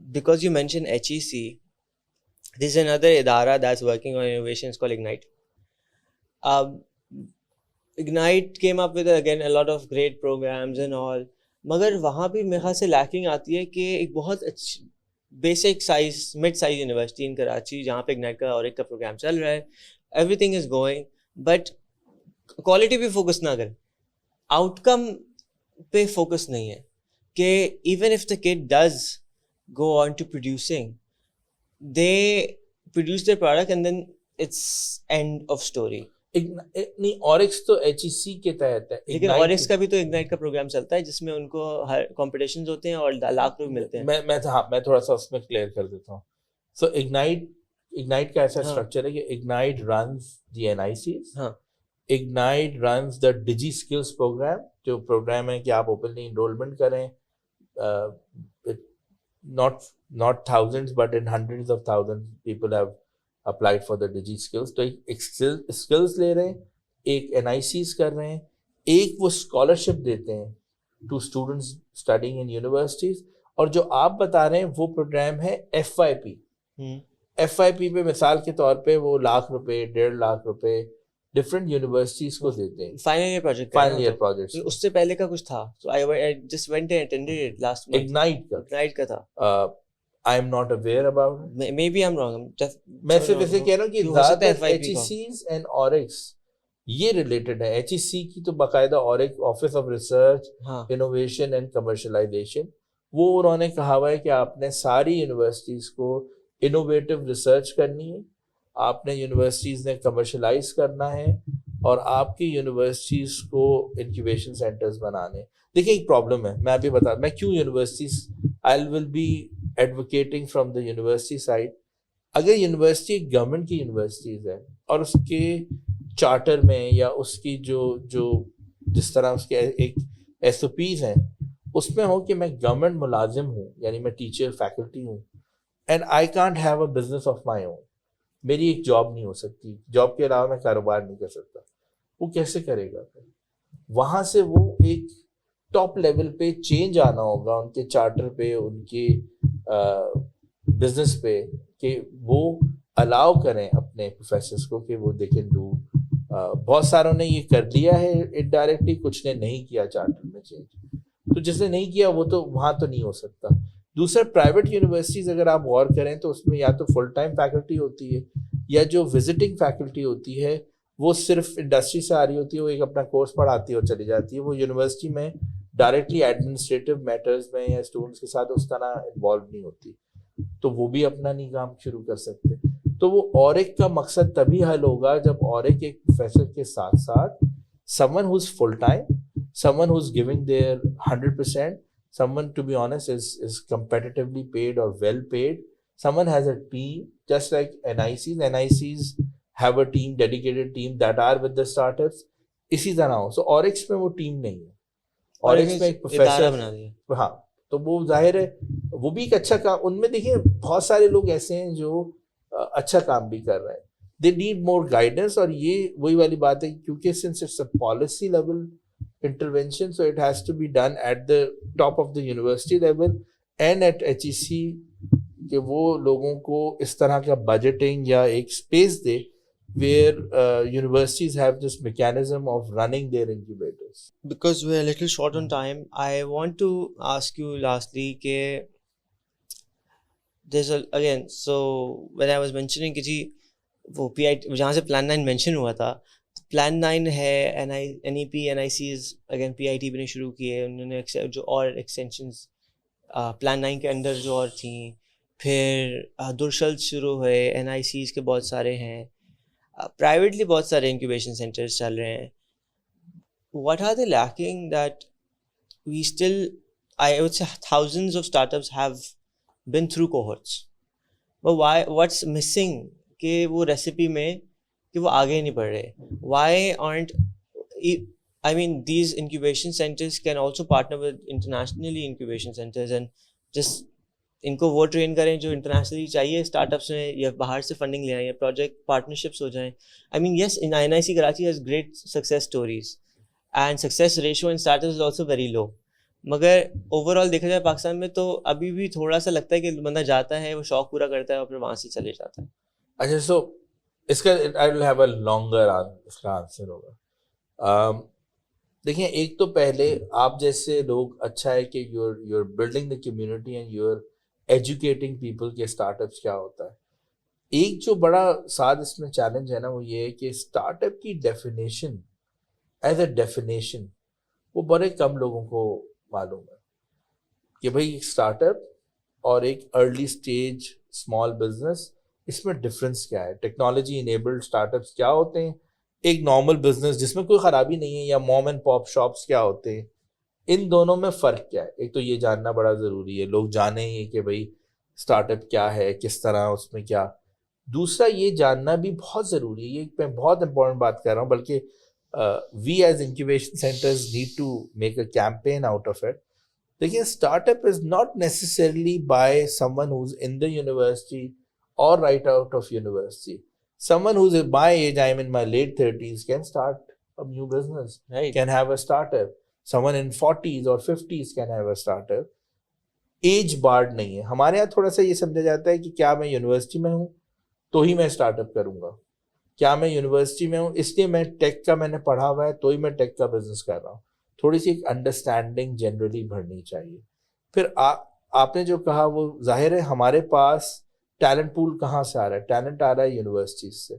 because you mentioned HEC, this is another idara that's working on innovation. It's called Ignite. Ignite came up with again a lot of great programs and all. مگر وہاں بھی میرے خیال سے lacking آتی ہے کہ ایک بہت اچھی basic size mid size university in Karachi جہاں پہ اگنائٹ کا اور ایک کا پروگرام چل رہا ہے, everything is going, but quality پہ فوکس نہ کریں, آؤٹ کم پہ فوکس نہیں ہے کہ even if the kid does go on to producing, they produce their product and then it's end of story. نہیں اورکس تو ایچ ای سی کے تحت ہے, لیکن اورکس کا بھی تو اگنائٹ کا پروگرام چلتا ہے جس میں ان کو ہر کمپٹیشنز ہوتے ہیں اور لاکھ روپے ملتے ہیں. میں تھوڑا سا اس میں کلیئر کر دیتا ہوں. سو اگنائٹ کا ایسا اسٹرکچر ہے کہ اگنائٹ رنز دی این آئی سیز, اگنائٹ رنز دا ڈیجی اسکلس پروگرام, جو پروگرام ہے کہ آپ اوپنلی انرولمنٹ کریں, not thousands but in hundreds of thousands people have applied for the digi skills. تو ایک skills لے رہے ہیں, ایک NICs کر رہے ہیں, ایک وہ اسکالرشپ دیتے ہیں to students studying in universities, اور جو آپ بتا رہے ہیں وہ پروگرام ہے FYP. FYP پہ مثال کے طور پہ وہ لاکھ روپے 1.5 لاکھ روپے ڈفرینٹ یونیورسٹیز کو دیتے ہیں. Final year project. اس سے پہلے کا کچھ تھا, so I just went and attended it last month. Ignite کا تھا. I am not aware about it. Maybe I'm wrong. میں صرف اسے کہہ رہا ہوں کہ زیادہ HECs and AURICs یہ ریلیٹڈ ہے. HEC کی تو باقاعدہ AURIC office of research innovation and commercialisation, وہ انہوں نے کہا ہوا ہے کہ آپ نے ساری یونیورسٹیز کو انوویٹو ریسرچ کرنی ہے, آپ نے یونیورسٹیز نے کمرشلائز کرنا ہے, اور آپ کی یونیورسٹیز کو انکیوبیشن سینٹرز بنانے. دیکھیں ایک پرابلم ہے, میں ابھی بتا میں کیوں universities I will be advocating from the university side. اگر یونیورسٹی گورنمنٹ کی یونیورسٹیز ہے اور اس کے چارٹر میں یا اس کی جو جس طرح اس کے ایک SOPs ہیں اس میں ہو کہ میں گورنمنٹ ملازم ہوں, یعنی میں ٹیچر فیکلٹی ہوں, and I can't have a business of my own, میری ایک جاب نہیں ہو سکتی, جاب کے علاوہ میں کاروبار نہیں کر سکتا, وہ کیسے کرے گا؟ وہاں سے وہ ایک ٹاپ لیول پہ چینج آنا ہوگا ان کے چارٹر پہ, ان کے بزنس پہ, کہ وہ الاؤ کریں اپنے پروفیسرس کو کہ وہ دے کین ڈو. بہت ساروں نے یہ کر لیا ہے انڈائریکٹلی, کچھ نے نہیں کیا چارٹر میں چینج, تو جس نے نہیں کیا وہ تو وہاں تو نہیں ہو سکتا. دوسرا پرائیویٹ یونیورسٹیز اگر آپ غور کریں تو اس میں یا تو فل ٹائم فیکلٹی ہوتی ہے, یا جو وزٹنگ فیکلٹی ہوتی ہے وہ صرف انڈسٹری سے آ رہی ہوتی ہے, وہ ایک اپنا کورس پڑھاتی ہے اور چلی جاتی ہے, وہ یونیورسٹی میں ڈائریکٹلی ایڈمنسٹریٹو میٹرز میں یا اسٹوڈنٹس کے ساتھ اس طرح انوالو نہیں ہوتی, تو وہ بھی اپنا نہیں کام شروع کر سکتے. تو وہ AURIC کا مقصد تبھی حل ہوگا جب AURIC ایک پروفیسر کے ساتھ ساتھ someone who's full time, someone who's giving their 100%, someone to be honest is competitively paid or well paid, someone has a team just like NICs have a team, dedicated team that are with the startups, اسی طرح ہو. So AURICs میں وہ team نہیں ہے, AURICs میں ایک professor بنا دیا. ہاں تو وہ ظاہر ہے وہ بھی ایک اچھا کام, ان میں دیکھیں بہت سارے لوگ ایسے ہیں جو اچھا کام بھی کر رہے ہیں, دے نیڈ مور گائیڈنس. اور یہ وہی والی بات ہے کیونکہ since it's a policy level intervention, so it has to be done at the top of the university level and at HEC, کہ وہ لوگوں کو اس طرح کا بجٹنگ یا ایک space they where universities have this mechanism of running their incubators. Because we're a little short on time, I want to ask you lastly کہ there's again, so when I was mentioning کہ جی وہ PIT جہاں سے Plan 9 mention ہوا تھا, Plan 9 ہے, NEP, NICs again PIT بھی نے شروع کیے, انہوں نے جو اور ایکسٹینشنز Plan 9 کے اندر جو اور تھیں, پھر درشل شروع ہوئے, NICs کے بہت سارے ہیں, پرائیویٹلی بہت سارے انکیوبیشن سینٹرز چل رہے ہیں. What are they lacking that we still, I would say thousands of startups have been through cohorts, but what's missing کہ وہ ریسیپی میں کہ وہ آگے نہیں بڑھ رہے. Why aren't, I mean these incubation centers can also partner with internationally incubation centers and just ان کو وہ ٹرین کریں جو انٹرنیشنلی چاہیے اسٹارٹ اپس میں, یا باہر سے فنڈنگ لے آئیں, یا پروجیکٹ پارٹنرشپس ہو جائیں. آئی مین یس, ان NIC Karachi has great success stories and success ratio in start ups is also very low, مگر اوور آل دیکھا جائے پاکستان میں تو ابھی بھی تھوڑا سا لگتا ہے کہ بندہ جاتا ہے, وہ شوق پورا کرتا ہے اور پھر وہاں سے چلے جاتا ہے. اچھا, سو اس کا I will have a longer اس کا آنسر ہوگا. دیکھیں ایک تو پہلے آپ جیسے لوگ اچھا ہے کہ you building the community and you educating people کے اسٹارٹ اپس کیا ہوتا ہے. ایک جو بڑا ساتھ اس میں چیلنج ہے نا وہ یہ ہے کہ اسٹارٹ اپ کی ڈیفینیشن ایز اے ڈیفینیشن وہ بڑے کم لوگوں کو معلوم ہے کہ بھائی اسٹارٹ اپ اور ایک ارلی اسٹیج اسمال بزنس اس میں ڈفرینس کیا ہے. ٹیکنالوجی انیبلڈ اسٹارٹ اپس کیا ہوتے ہیں, ایک نارمل بزنس جس میں کوئی خرابی نہیں ہے, یا موم اینڈ پاپ شاپس کیا ہوتے ہیں, ان دونوں میں فرق کیا ہے. ایک تو یہ جاننا بڑا ضروری ہے, لوگ جانیں یہ کہ بھائی اسٹارٹ اپ کیا ہے, کس طرح اس میں کیا. دوسرا یہ جاننا بھی بہت ضروری ہے, یہ میں بہت امپورٹنٹ بات کر رہا ہوں, بلکہ we as incubation centers need to make a campaign out of it. دیکھیے startup is not necessarily by someone who's in the university اور right out of university. Someone who's in my age, I'm in my late 30s, can start a new business, Right. can have a startup. Someone in 40s or 50s can have a startup. Age barred نہیں ہے. ہمارے یہاں تھوڑا سا یہ سمجھا جاتا ہے کہ کیا میں یونیورسٹی میں ہوں تو ہی میں اسٹارٹ اپ کروں گا, کیا میں یونیورسٹی میں ہوں اس لیے میں ٹیک کا میں نے پڑھا ہوا ہے تو ہی میں ٹیک کا بزنس کر رہا ہوں. تھوڑی سی ایک انڈرسٹینڈنگ جنرلی بڑھنی چاہیے. پھر آپ نے جو کہا وہ ظاہر ہے ہمارے پاس ٹیلنٹ پول کہاں سے آ رہا ہے. ٹیلنٹ آ رہا ہے یونیورسٹیز سے.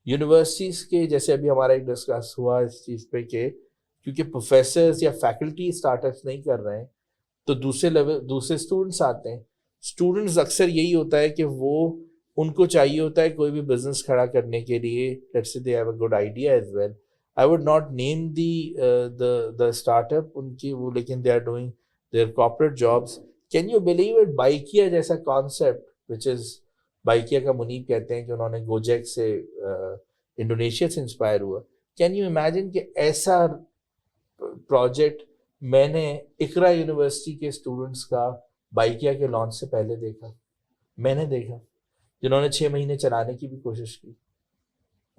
یونیورسٹیز کے جیسے ابھی ہمارا ایک ڈسکس ہوا اس چیز پہ کہ کیونکہ پروفیسرز یا فیکلٹی اسٹارٹ اپس نہیں کر رہے ہیں تو دوسرے اسٹوڈنٹس آتے ہیں. اسٹوڈنٹس اکثر یہی ہوتا ہے کہ وہ ان کو چاہیے ہوتا ہے کوئی بھی بزنس کھڑا کرنے کے لیے, let's say they have a good idea as well. I would not name the startup ان کی وہ, لیکن they are doing their corporate jobs. Can you believe it, Bykea جیسا کانسیپٹ وچ از بائکیا کا منیب کہتے ہیں کہ انہوں نے گوجیک سے انڈونیشیا سے انسپائر ہوا. کین یو امیجن کہ ایسا پروجیکٹ میں نے اقرا یونیورسٹی کے اسٹوڈنٹس کا بائکیا کے لانچ سے پہلے دیکھا, میں نے دیکھا, جنہوں نے 6 مہینے چلانے کی بھی کوشش کی.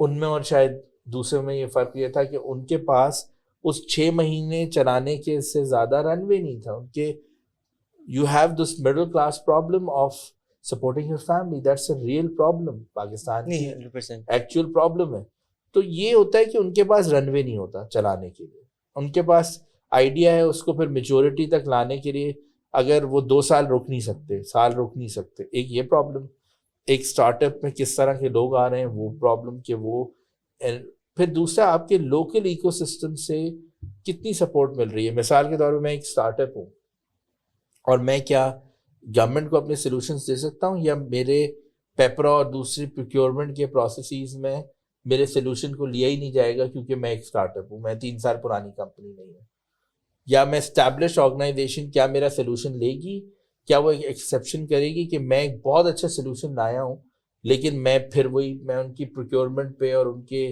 ان میں اور شاید دوسرے میں یہ فرق یہ تھا کہ ان کے پاس اس 6 مہینے چلانے کے سے زیادہ رن وے نہیں تھا. ان کے you have this middle class problem of supporting your family, that's a real problem. Pakistan کی 100% ایکچوئل پرابلم ہے. تو یہ ہوتا ہے کہ ان کے پاس رن وے نہیں ہوتا چلانے کے لیے. ان کے پاس آئیڈیا ہے, اس کو پھر میچورٹی تک لانے کے لیے اگر وہ 2 سال رک نہیں سکتے, سال رک نہیں سکتے. ایک یہ پرابلم. ایک اسٹارٹ اپ میں کس طرح کے لوگ آ رہے ہیں وہ پرابلم کہ وہ. پھر دوسرا آپ کے لوکل ایکو سسٹم سے کتنی سپورٹ مل رہی ہے. مثال کے طور پہ میں ایک اسٹارٹ اپ ہوں اور میں کیا گورنمنٹ کو اپنے سلوشنس دے سکتا ہوں, یا میرے پیپرا اور دوسری پروکیورمنٹ کے پروسیسز میں میرے سلوشن کو لیا ہی نہیں جائے گا کیونکہ میں ایک اسٹارٹ اپ ہوں, میں 3 سال پرانی کمپنی نہیں ہوں. یا میں اسٹیبلش آرگنائزیشن کیا میرا سلوشن لے گی, کیا وہ ایک ایکسیپشن کرے گی کہ میں ایک بہت اچھا سلوشن لایا ہوں لیکن میں پھر میں ان کی پروکیورمنٹ پہ اور ان کے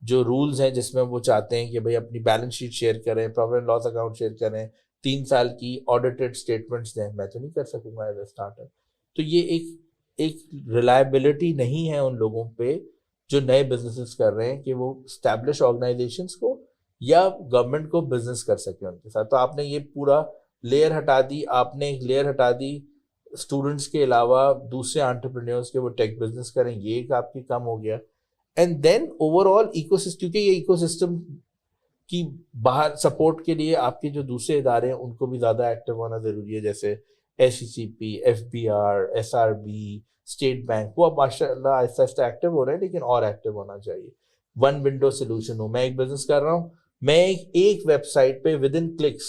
جو رولز ہیں جس میں وہ چاہتے ہیں کہ بھائی اپنی بیلنس شیٹ شیئر کریں, profit and loss account share کریں, 3 سال کی آڈیٹڈ اسٹیٹمنٹس دیں, میں تو نہیں کر سکوں گا ایز اے اسٹارٹ اپ. تو یہ ایک ریلائبلٹی نہیں ہے ان لوگوں پہ جو نئے بزنسز کر رہے ہیں کہ وہ اسٹیبلش آرگنائزیشنس کو یا گورنمنٹ کو بزنس کر سکیں ان کے ساتھ. تو آپ نے یہ پورا لیئر ہٹا دی, آپ نے ایک لیئر ہٹا دی اسٹوڈنٹس کے علاوہ دوسرے انٹرپرینیورس کے وہ ٹیک بزنس کریں, یہ ایک آپ کی کم ہو گیا. And then overall ecosystem, کیونکہ یہ ایکو سسٹم کی باہر سپورٹ کے لیے آپ کے جو دوسرے ادارے ہیں ان کو بھی زیادہ ایکٹیو ہونا ضروری ہے, جیسے SECP, FBR, SRB, state bank. وہ اب ماشاء اللہ آہستہ آہستہ ایکٹیو ہو رہے ہیں لیکن اور ایکٹیو ہونا چاہیے. 1 ونڈو سولوشن ہو, میں ایک بزنس کر رہا ہوں, میں ایک ویب سائٹ پہ ود ان کلکس,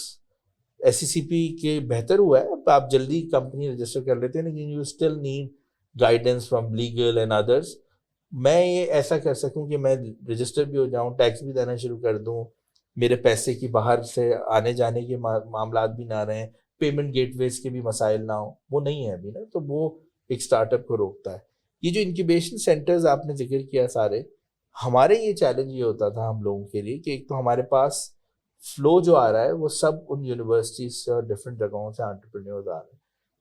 SECP کے بہتر ہوا ہے, اب آپ جلدی کمپنی رجسٹر کر لیتے ہیں لیکن you still need guidance from legal and others. میں یہ ایسا کر سکوں کہ میں رجسٹر بھی ہو جاؤں, ٹیکس بھی دینا شروع کر دوں, میرے پیسے کی باہر سے آنے جانے کے معاملات بھی نہ رہیں, پیمنٹ گیٹ ویز کے بھی مسائل نہ ہوں. وہ نہیں ہے ابھی نا, تو وہ ایک اسٹارٹ اپ کو روکتا ہے. یہ جو انکیوبیشن سینٹرز آپ نے ذکر کیا سارے, ہمارے یہ چیلنج یہ ہوتا تھا ہم لوگوں کے لیے کہ ایک تو ہمارے پاس فلو جو آ رہا ہے وہ سب ان یونیورسٹیز سے اور ڈفرینٹ جگہوں سے انٹرپرینیورز آ رہے ہیں,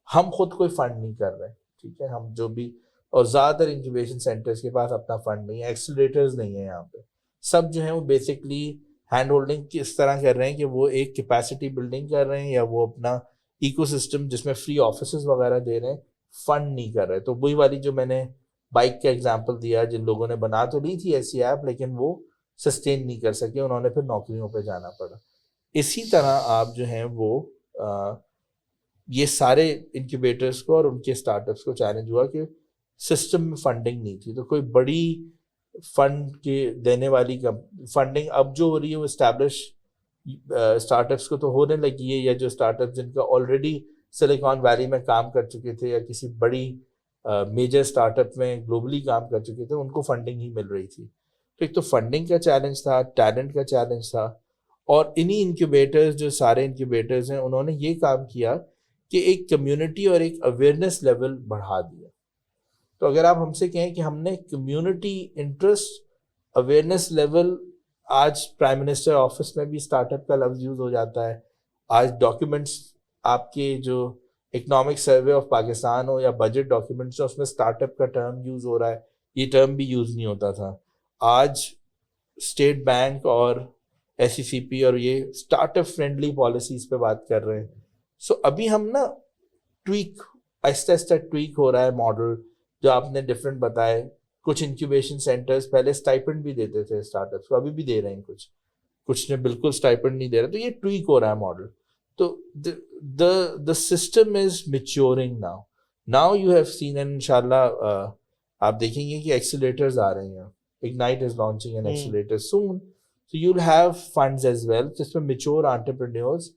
ہم خود کوئی فنڈ نہیں کر رہے, ٹھیک ہے, ہم جو بھی, اور زیادہ تر انکیوبیشن سینٹرز کے پاس اپنا فنڈ نہیں ہے, ایکسلریٹرز نہیں ہیں یہاں پہ. سب جو ہیں وہ بیسکلی ہینڈ ہولڈنگ کس طرح کر رہے ہیں کہ وہ ایک کیپیسٹی بلڈنگ کر رہے ہیں یا وہ اپنا ایکو سسٹم جس میں فری آفیسز وغیرہ دے رہے ہیں, فنڈ نہیں کر رہے. تو وہی والی جو میں نے بائک کا ایگزامپل دیا, جن لوگوں نے بنا تو لی تھی ایسی ایپ لیکن وہ سسٹین نہیں کر سکے, انہوں نے پھر نوکریوں پہ جانا پڑا. اسی طرح آپ جو ہیں وہ یہ سارے انکیوبیٹرس کو اور ان کے اسٹارٹ اپس کو چیلنج ہوا کہ سسٹم میں فنڈنگ نہیں تھی, تو کوئی بڑی فنڈ کے دینے والی فنڈنگ اب جو ہو رہی ہے وہ اسٹیبلش اسٹارٹ اپس کو تو ہونے لگی ہے, یا جو اسٹارٹ اپس جن کا آلریڈی سلیکان ویلی میں کام کر چکے تھے یا کسی بڑی میجر اسٹارٹ اپ میں گلوبلی کام کر چکے تھے, ان کو فنڈنگ ہی مل رہی تھی. تو ایک تو فنڈنگ کا چیلنج تھا, ٹیلنٹ کا چیلنج تھا, اور انہی انکیوبیٹرز جو سارے انکیوبیٹرز ہیں انہوں نے یہ کام کیا کہ ایک کمیونٹی اور ایک اویئرنیس لیول بڑھا دیا. تو اگر آپ ہم سے کہیں کہ ہم نے کمیونٹی انٹرسٹ اویئرنیس لیول, آج پرائم منسٹر آفس میں بھی اسٹارٹ اپ کا لفظ یوز ہو جاتا ہے, آج ڈاکیومنٹس آپ کے جو اکنامک سروے آف پاکستان ہو یا بجٹ ڈاکیومنٹس ہو اس میں اسٹارٹ اپ کا ٹرم یوز ہو رہا ہے, یہ ٹرم بھی یوز نہیں ہوتا تھا. آج اسٹیٹ بینک اور SECP اور یہ اسٹارٹ اپ فرینڈلی پالیسیز پہ بات کر رہے ہیں. سو ابھی ہم نا ٹویک آہستہ آہستہ ٹویک ہو رہا ہے ماڈل جو آپ نے ڈفرینٹ بتائے. کچھ انکیوبیشن سینٹرز پہلے اسٹائپنڈ بھی دیتے تھے اسٹارٹ اپس کو, ابھی بھی دے رہے ہیں, کچھ نے بالکل اسٹائپنڈ نہیں دے رہے. تو یہ ٹویک ہو رہا ہے ماڈل. تو the system is maturing now. Now you have seen, and انشاءاللہ آپ دیکھیں گے کہ ایکسیلیٹرز آ رہے ہیں. Ignite is launching an accelerator soon. So you'll have funds as well, جس میں mature entrepreneurs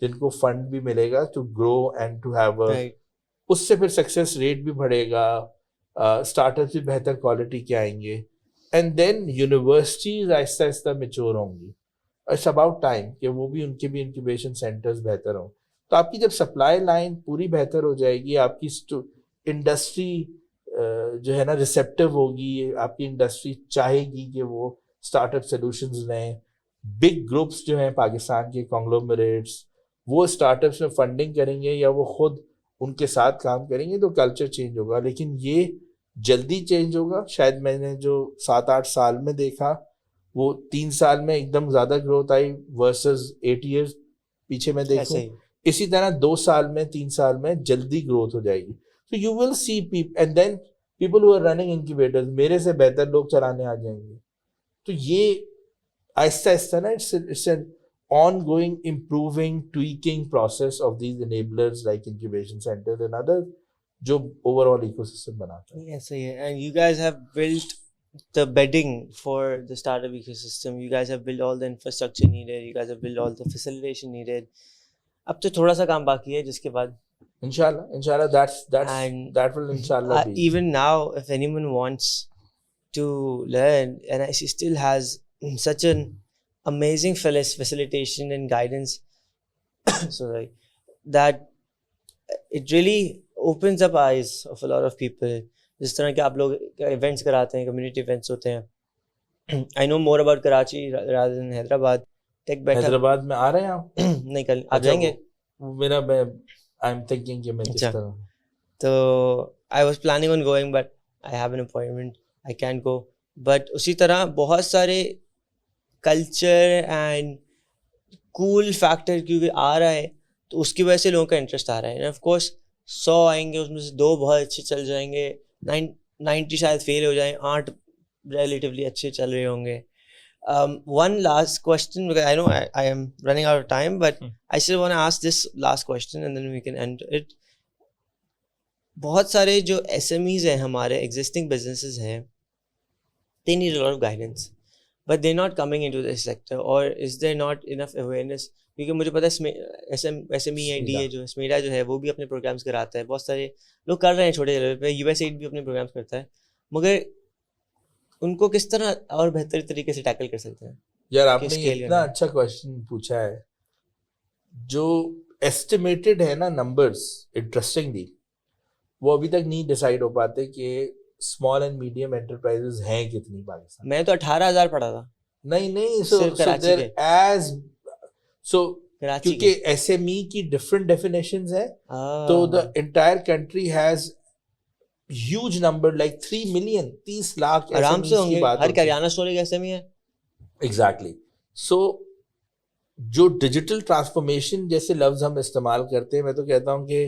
جن کو فنڈ بھی ملے گا to grow and to have a, اس سے پھر سکسیس ریٹ بھی بڑھے گا, اسٹارٹ اپس بھی بہتر کوالٹی کے آئیں گے, اینڈ دین یونیورسٹیز آہستہ آہستہ میچور ہوں گی. اٹس اباؤٹ ٹائم کہ وہ بھی ان کے بھی انکیوبیشن سینٹرز بہتر ہوں. تو آپ کی جب سپلائی لائن پوری بہتر ہو جائے گی, آپ کی انڈسٹری جو ہے نا ریسیپٹیو ہوگی, آپ کی انڈسٹری چاہے گی کہ وہ اسٹارٹ اپ سولوشنز لیں. بگ گروپس جو ہیں پاکستان کے کانگلومریٹس, وہ اسٹارٹ اپس میں فنڈنگ کریں گے یا وہ خود ان کے ساتھ کام کریں گے, تو کلچر چینج ہوگا. لیکن یہ جلدی چینج ہوگا. شاید میں نے جو 7-8 سال میں دیکھا وہ 3 سال میں ایک دم زیادہ گروتھ آئی ورسز 8 ایئرز پیچھے میں دیکھوں. اسی طرح 2 سال میں 3 سال میں جلدی گروتھ ہو جائے گی. So you will see people, and then people who are running incubators میرے سے بہتر لوگ چلانے آ جائیں گے. تو یہ آہستہ آہستہ نا it's an ongoing improving tweaking process of these enablers like incubation centers and others جو overall ecosystem بناتا ہے. Yes, and you guys have built the bedding for the startup ecosystem. You guys have built all the infrastructure needed. You guys have built all the facilitation needed. اب تو تھوڑا سا کام باقی ہے جس کے بعد inshallah that will inshallah be. Even now if anyone wants to learn, and NIC still has such an amazing facilitation and guidance sorry, that it really opens up eyes of a lot of people. جس طرح کہ آپ لوگ events کراتے ہیں, community events ہوتے ہیں. I know more about Karachi rather than Hyderabad. Hyderabad میں آ رہے ہیں آپ؟ نہیں, کل آپ جائیں گے. میرا I'm thinking کہ میں کس طرح. تو I was planning on going but I have an appointment, I can't go. But اسی طرح بہت سارے کلچر اینڈ کول فیکٹر کیونکہ آ رہا ہے تو اس کی وجہ سے لوگوں کا انٹرسٹ آ رہا ہے. آف کورس 100 آئیں گے, اس میں سے 2 بہت اچھے چل جائیں گے, 90 شاید فیل ہو جائیں, 8 ریلیٹیولی اچھے چل رہے ہوں گے. One last question, because I know I am running out of time, but I still want to ask this last question and then we can end it. بہت سارے جو SMEs ہیں ہمارے existing businesses ہیں, they need a lot of guidance, but they're not coming into this sector, or is there not enough awareness? کیونکہ مجھے پتا ہے SMEID ہے جو SMEDA جو ہے وہ بھی اپنے پروگرامس کراتا ہے, بہت سارے لوگ کر رہے ہیں چھوٹے لیول پہ, USAID بھی اپنے پروگرامس کرتا ہے, مگر ان کو کس طرح اور بہتر طریقے سے ٹیکل کر سکتے ہیں؟ یار آپ نے اتنا اچھا کویشچن پوچھا ہے. جو ایسٹیمیٹڈ ہے نا نمبرس انٹرسٹنگلی, وہ ابھی تک نہیں ڈیسائیڈ ہو پاتے کہ اسمال اینڈ میڈیم انٹرپرائزز ہیں کتنی پاکستان. میں تو 18,000 پڑھا تھا. نہیں سو کیونکہ ایس ایم ای کی ڈفرنٹ ڈیفینیشنز ہیں, تو the entire country has huge number like 3 million 30 lakh آرام سے ہوں گے. ہر کریانہ اسٹور ایک ایسے میں ہے. ایگزیکٹلی. سو جو ڈیجیٹل ٹرانسفارمیشن جیسے لفظ ہم استعمال کرتے ہیں, میں تو کہتا ہوں کہ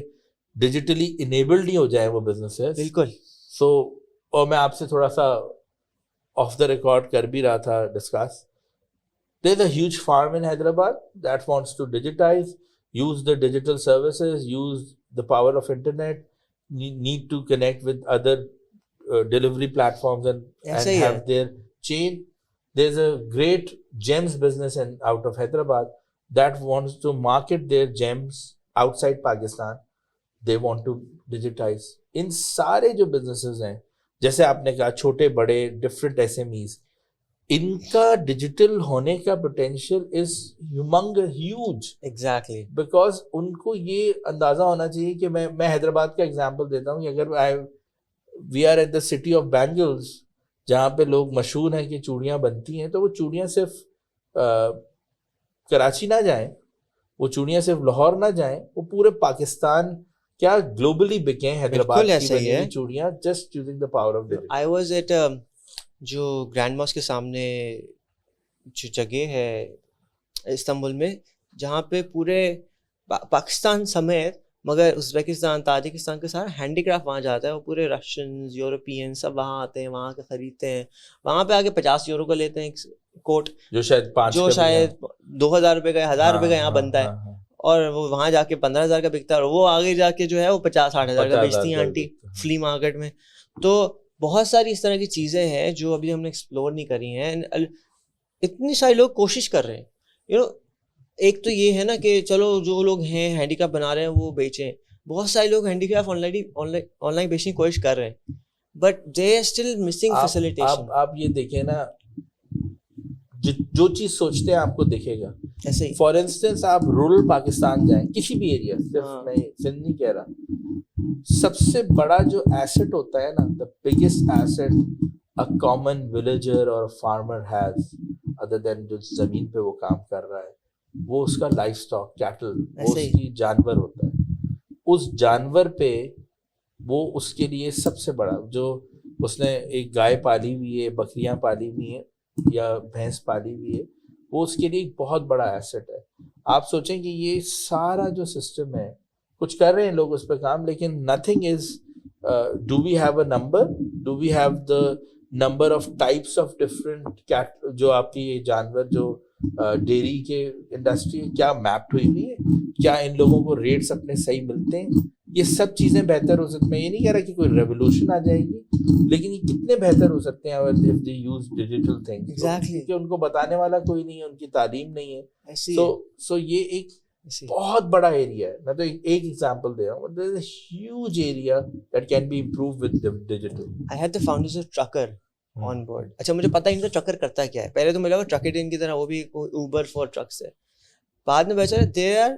ڈیجیٹلی انیبلڈ نہیں ہو جائے وہ بزنس. بالکل. سو اور میں آپ سے تھوڑا سا آف دا ریکارڈ کر بھی رہا تھا discuss. There's a huge farm in Hyderabad that wants to digitize, use the digital services, use the power of internet, need to connect with other delivery platforms and have their chain. There's a great gems business out of Hyderabad that wants to market their gems outside Pakistan. They want to digitize. ان سارے جو businesses ہیں, جیسے آپ نے کہا چھوٹے بڑے different SMEs, ان کا ڈیجیٹل ہونے کا potential is huge. Exactly, because ان کو یہ اندازہ ہونا چاہیے کہ میں حیدرآباد کا ایگزامپل دیتا ہوں کہ اگر we are at the city of bangles, جہاں پہ لوگ مشہور ہیں کہ چوڑیاں بنتی ہیں, تو وہ چوڑیاں صرف کراچی نہ جائیں, وہ چوڑیاں صرف لاہور نہ جائیں, وہ پورے پاکستان کیا گلوبلی بکیں حیدرآباد کی بنی ہوئی چوڑیاں, just using the power of digital. I was at جو گرینڈ ماسک کے سامنے جو جگہ ہے استنبول میں, جہاں پہ پورے پاکستان سمیت مگر ازبیکستان تاجکستان کے سارا ہینڈی کرافٹ وہاں جاتا ہے, وہ پورے رشینز یورپین سب وہاں آتے ہیں, وہاں کے خریدتے ہیں, وہاں پہ آ کے 50 یورو کا لیتے ہیں ایک کوٹ, جو شاید 2000 روپے کا 1000 روپے کا یہاں بنتا ہے, اور وہ وہاں جا کے 15,000 کا بکتا ہے, اور وہ آگے جا کے جو ہے وہ 50-60 ہزار کا بیچتی ہیں آنٹی فلی مارکیٹ میں. تو بہت ساری اس طرح کی چیزیں ہیں جو ابھی ہم نے ایکسپلور نہیں کری ہیں. اتنی سارے لوگ کوشش کر رہے ہیں, ایک تو یہ ہے نا کہ چلو جو لوگ ہیں ہینڈی کرافٹ بنا رہے ہیں وہ بیچیں, بہت سارے لوگ ہینڈی کرافٹ آن لائن بیچنے کی کوشش کر رہے ہیں, but they are still missing facilitation. آپ یہ دیکھیں نا, جو چیز سوچتے ہیں آپ کو دیکھے گا ایسے ہی. فار انسٹنس آپ رورل پاکستان جائیں, کسی بھی ایریا, صرف میں سندھ نہیں کہہ رہا, سب سے بڑا جو ایسٹ ہوتا ہے نا, the biggest asset a common villager اور فارمر ہیز ادر دین جو زمین پہ وہ کام کر رہا ہے, وہ اس کا لائف اسٹاک کیٹل, وہ اس کی جانور ہوتا ہے. اس جانور پہ وہ اس کے لیے سب سے بڑا, جو اس نے ایک گائے پالی ہوئی ہے, بکریاں پالی ہوئی ہیں یا بھینس پالی ہوئی ہے, وہ اس کے لیے ایک بہت بڑا ایسٹ ہے. آپ سوچیں کہ یہ سارا جو سسٹم ہے, کچھ کر رہے ہیں لوگ اس پہ کام, لیکن nothing is, do we have a number, do we have the number of types of different جو آپ کی یہ جانور جو ڈیری کے انڈسٹری کیا میپڈ ہوئی ہوئی ہے, کیا ان لوگوں کو ریٹس اپنے صحیح ملتے ہیں, یہ سب چیزیں بہتر ہو سکتی ہیں. میں یہ نہیں کہہ رہا کہ کوئی ریولیوشن آ جائے گی, لیکن یہ کتنے بہتر ہو سکتے ہیں if they use digital things. کیونکہ ان کو بتانے والا کوئی نہیں ہے, ان کی تعلیم نہیں ہے. سو یہ ایک بہت بڑا ایریا ہے. میں تو ایک ایگزامپل دے رہا ہوں, there is a huge area that can be improved with digital. I had the founders of Trucker on board. اچھا مجھے پتہ ہی نہیں تھا ٹرکر کرتا کیا ہے. پہلے تو مجھے لگا ٹرکڈ ان کی طرح وہ بھی اوبر فار ٹرکس ہے. بعد میں پتا چلا they are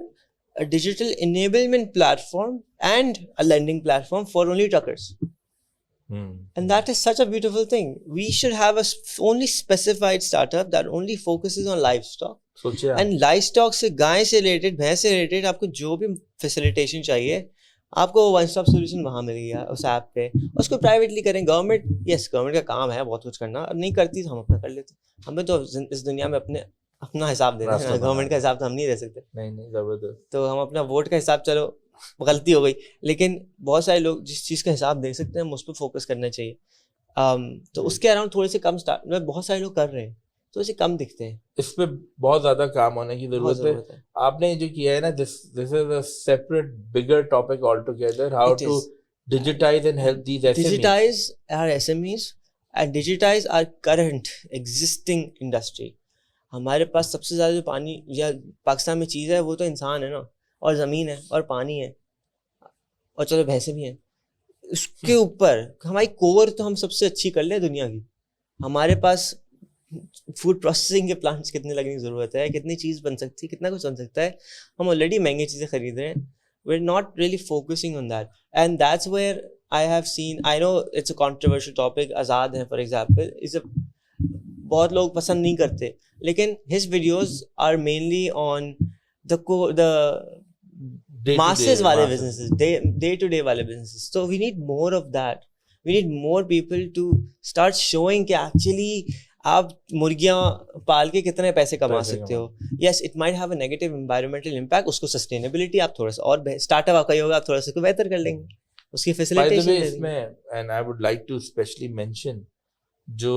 a digital enablement platform and a lending platform for only truckers. And that is such a beautiful thing. We should have a only specified startup that only focuses on livestock. And livestock سے گائے سے related, بھینس سے related آپ کو جو بھی facilitation چاہیے, آپ کو ون اسٹاپ سولوشن وہاں مل گیا اس ایپ پہ. اس کو پرائیویٹلی کریں. گورنمنٹ, یس گورنمنٹ کا کام ہے بہت کچھ کرنا, اب نہیں کرتی تو ہم اپنا کر لیتے. ہمیں تو اس دنیا میں اپنا حساب دینا ہے, گورنمنٹ کا حساب تو ہم نہیں دے سکتے. نہیں زبردست. تو ہم اپنا ووٹ کا حساب, چلو غلطی ہو گئی, لیکن بہت سارے لوگ جس چیز کا حساب دے سکتے ہیں اس پہ فوکس کرنا چاہیے. تو اس کے اراؤنڈ تھوڑے سے کم اسٹارٹ بہت سارے لوگ کر رہے ہیں, تو اسے کم دکھتے ہیں. اس پہ بہت زیادہ کام ہونے کی ضرورت ہے. آپ نے جو کیا ہے نا, this is a separate bigger topic altogether, how to digitize and help these SMEs. Digitize our SMEs and digitize our current existing industry. ہمارے پاس سب سے زیادہ جو پانی یا پاکستان میں چیز ہے وہ تو انسان ہے نا, اور زمین ہے, اور پانی ہے, اور چلو بھینسیں بھی ہیں. اس کے اوپر ہماری کور تو ہم سب سے اچھی کر لیں دنیا کی. ہمارے پاس فوڈ پروسیسنگ کے پلانٹس کتنے لگنے کی ضرورت ہے, کتنی چیز بن سکتی ہے, کتنا کچھ بن سکتا ہے. ہم آلریڈی مہنگی چیزیں خرید رہے ہیں. We're not really focusing on that. And that's where I have seen, I know it's a controversial topic, Azad hai for example, بہت لوگ پسند نہیں کرتے, لیکن his videos are mainly on the masses والے businesses, day-to-day والے businesses. So we need more of that. We need more people to start showing کہ actually آپ مرغیاں پال کے کتنے پیسے کما سکتے ہو. Yes it might have a negative environmental impact, اس کو سسٹینیبلٹی آپ تھوڑا سا اور اسٹارٹ اپ آپ کا ہی ہوگا, آپ تھوڑا سا بہتر کر لیں گے اس کی فیسیلیٹیشن. اس میں and I would like to specially mention جو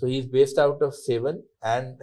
So he is based out of Seven and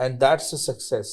and that's a success.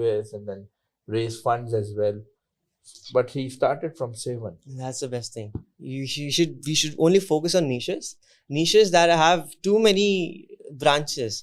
US and then raised funds as well, but he started from Seven. That's the best thing. We should only focus on niches that have too many branches.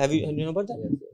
Have you know about that?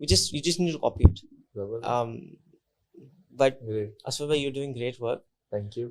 you just need to copy it. But Asfar bhai, you're doing great work. Thank you.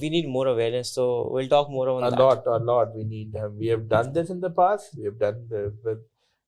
we need more awareness, so we'll talk more on that. A lot we have done this in the past. We have done with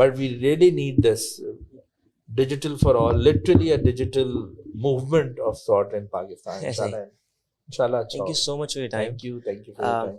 but we really need this digital for all, literally a digital movement of sort in Pakistan. Inshallah. Thank you so much for your time. Thank you for your time.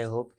I hope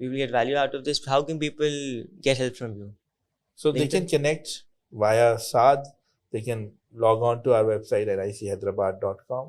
we will get value out of this. How can people get help from you? So they can connect via Saad. They can log on to our website at ichyderabad.com.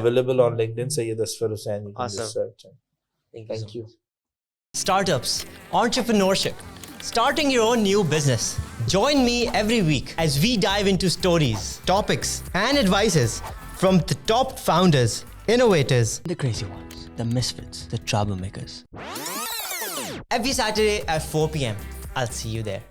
Available on LinkedIn, Sayyid Asfar Hussain. You can just search. Thank you. Startups, entrepreneurship, starting your own new business. Join me every week as we dive into stories, topics, and advices from the top founders, innovators, the crazy ones, the misfits, the troublemakers. Every Saturday at 4 p.m. I'll see you there.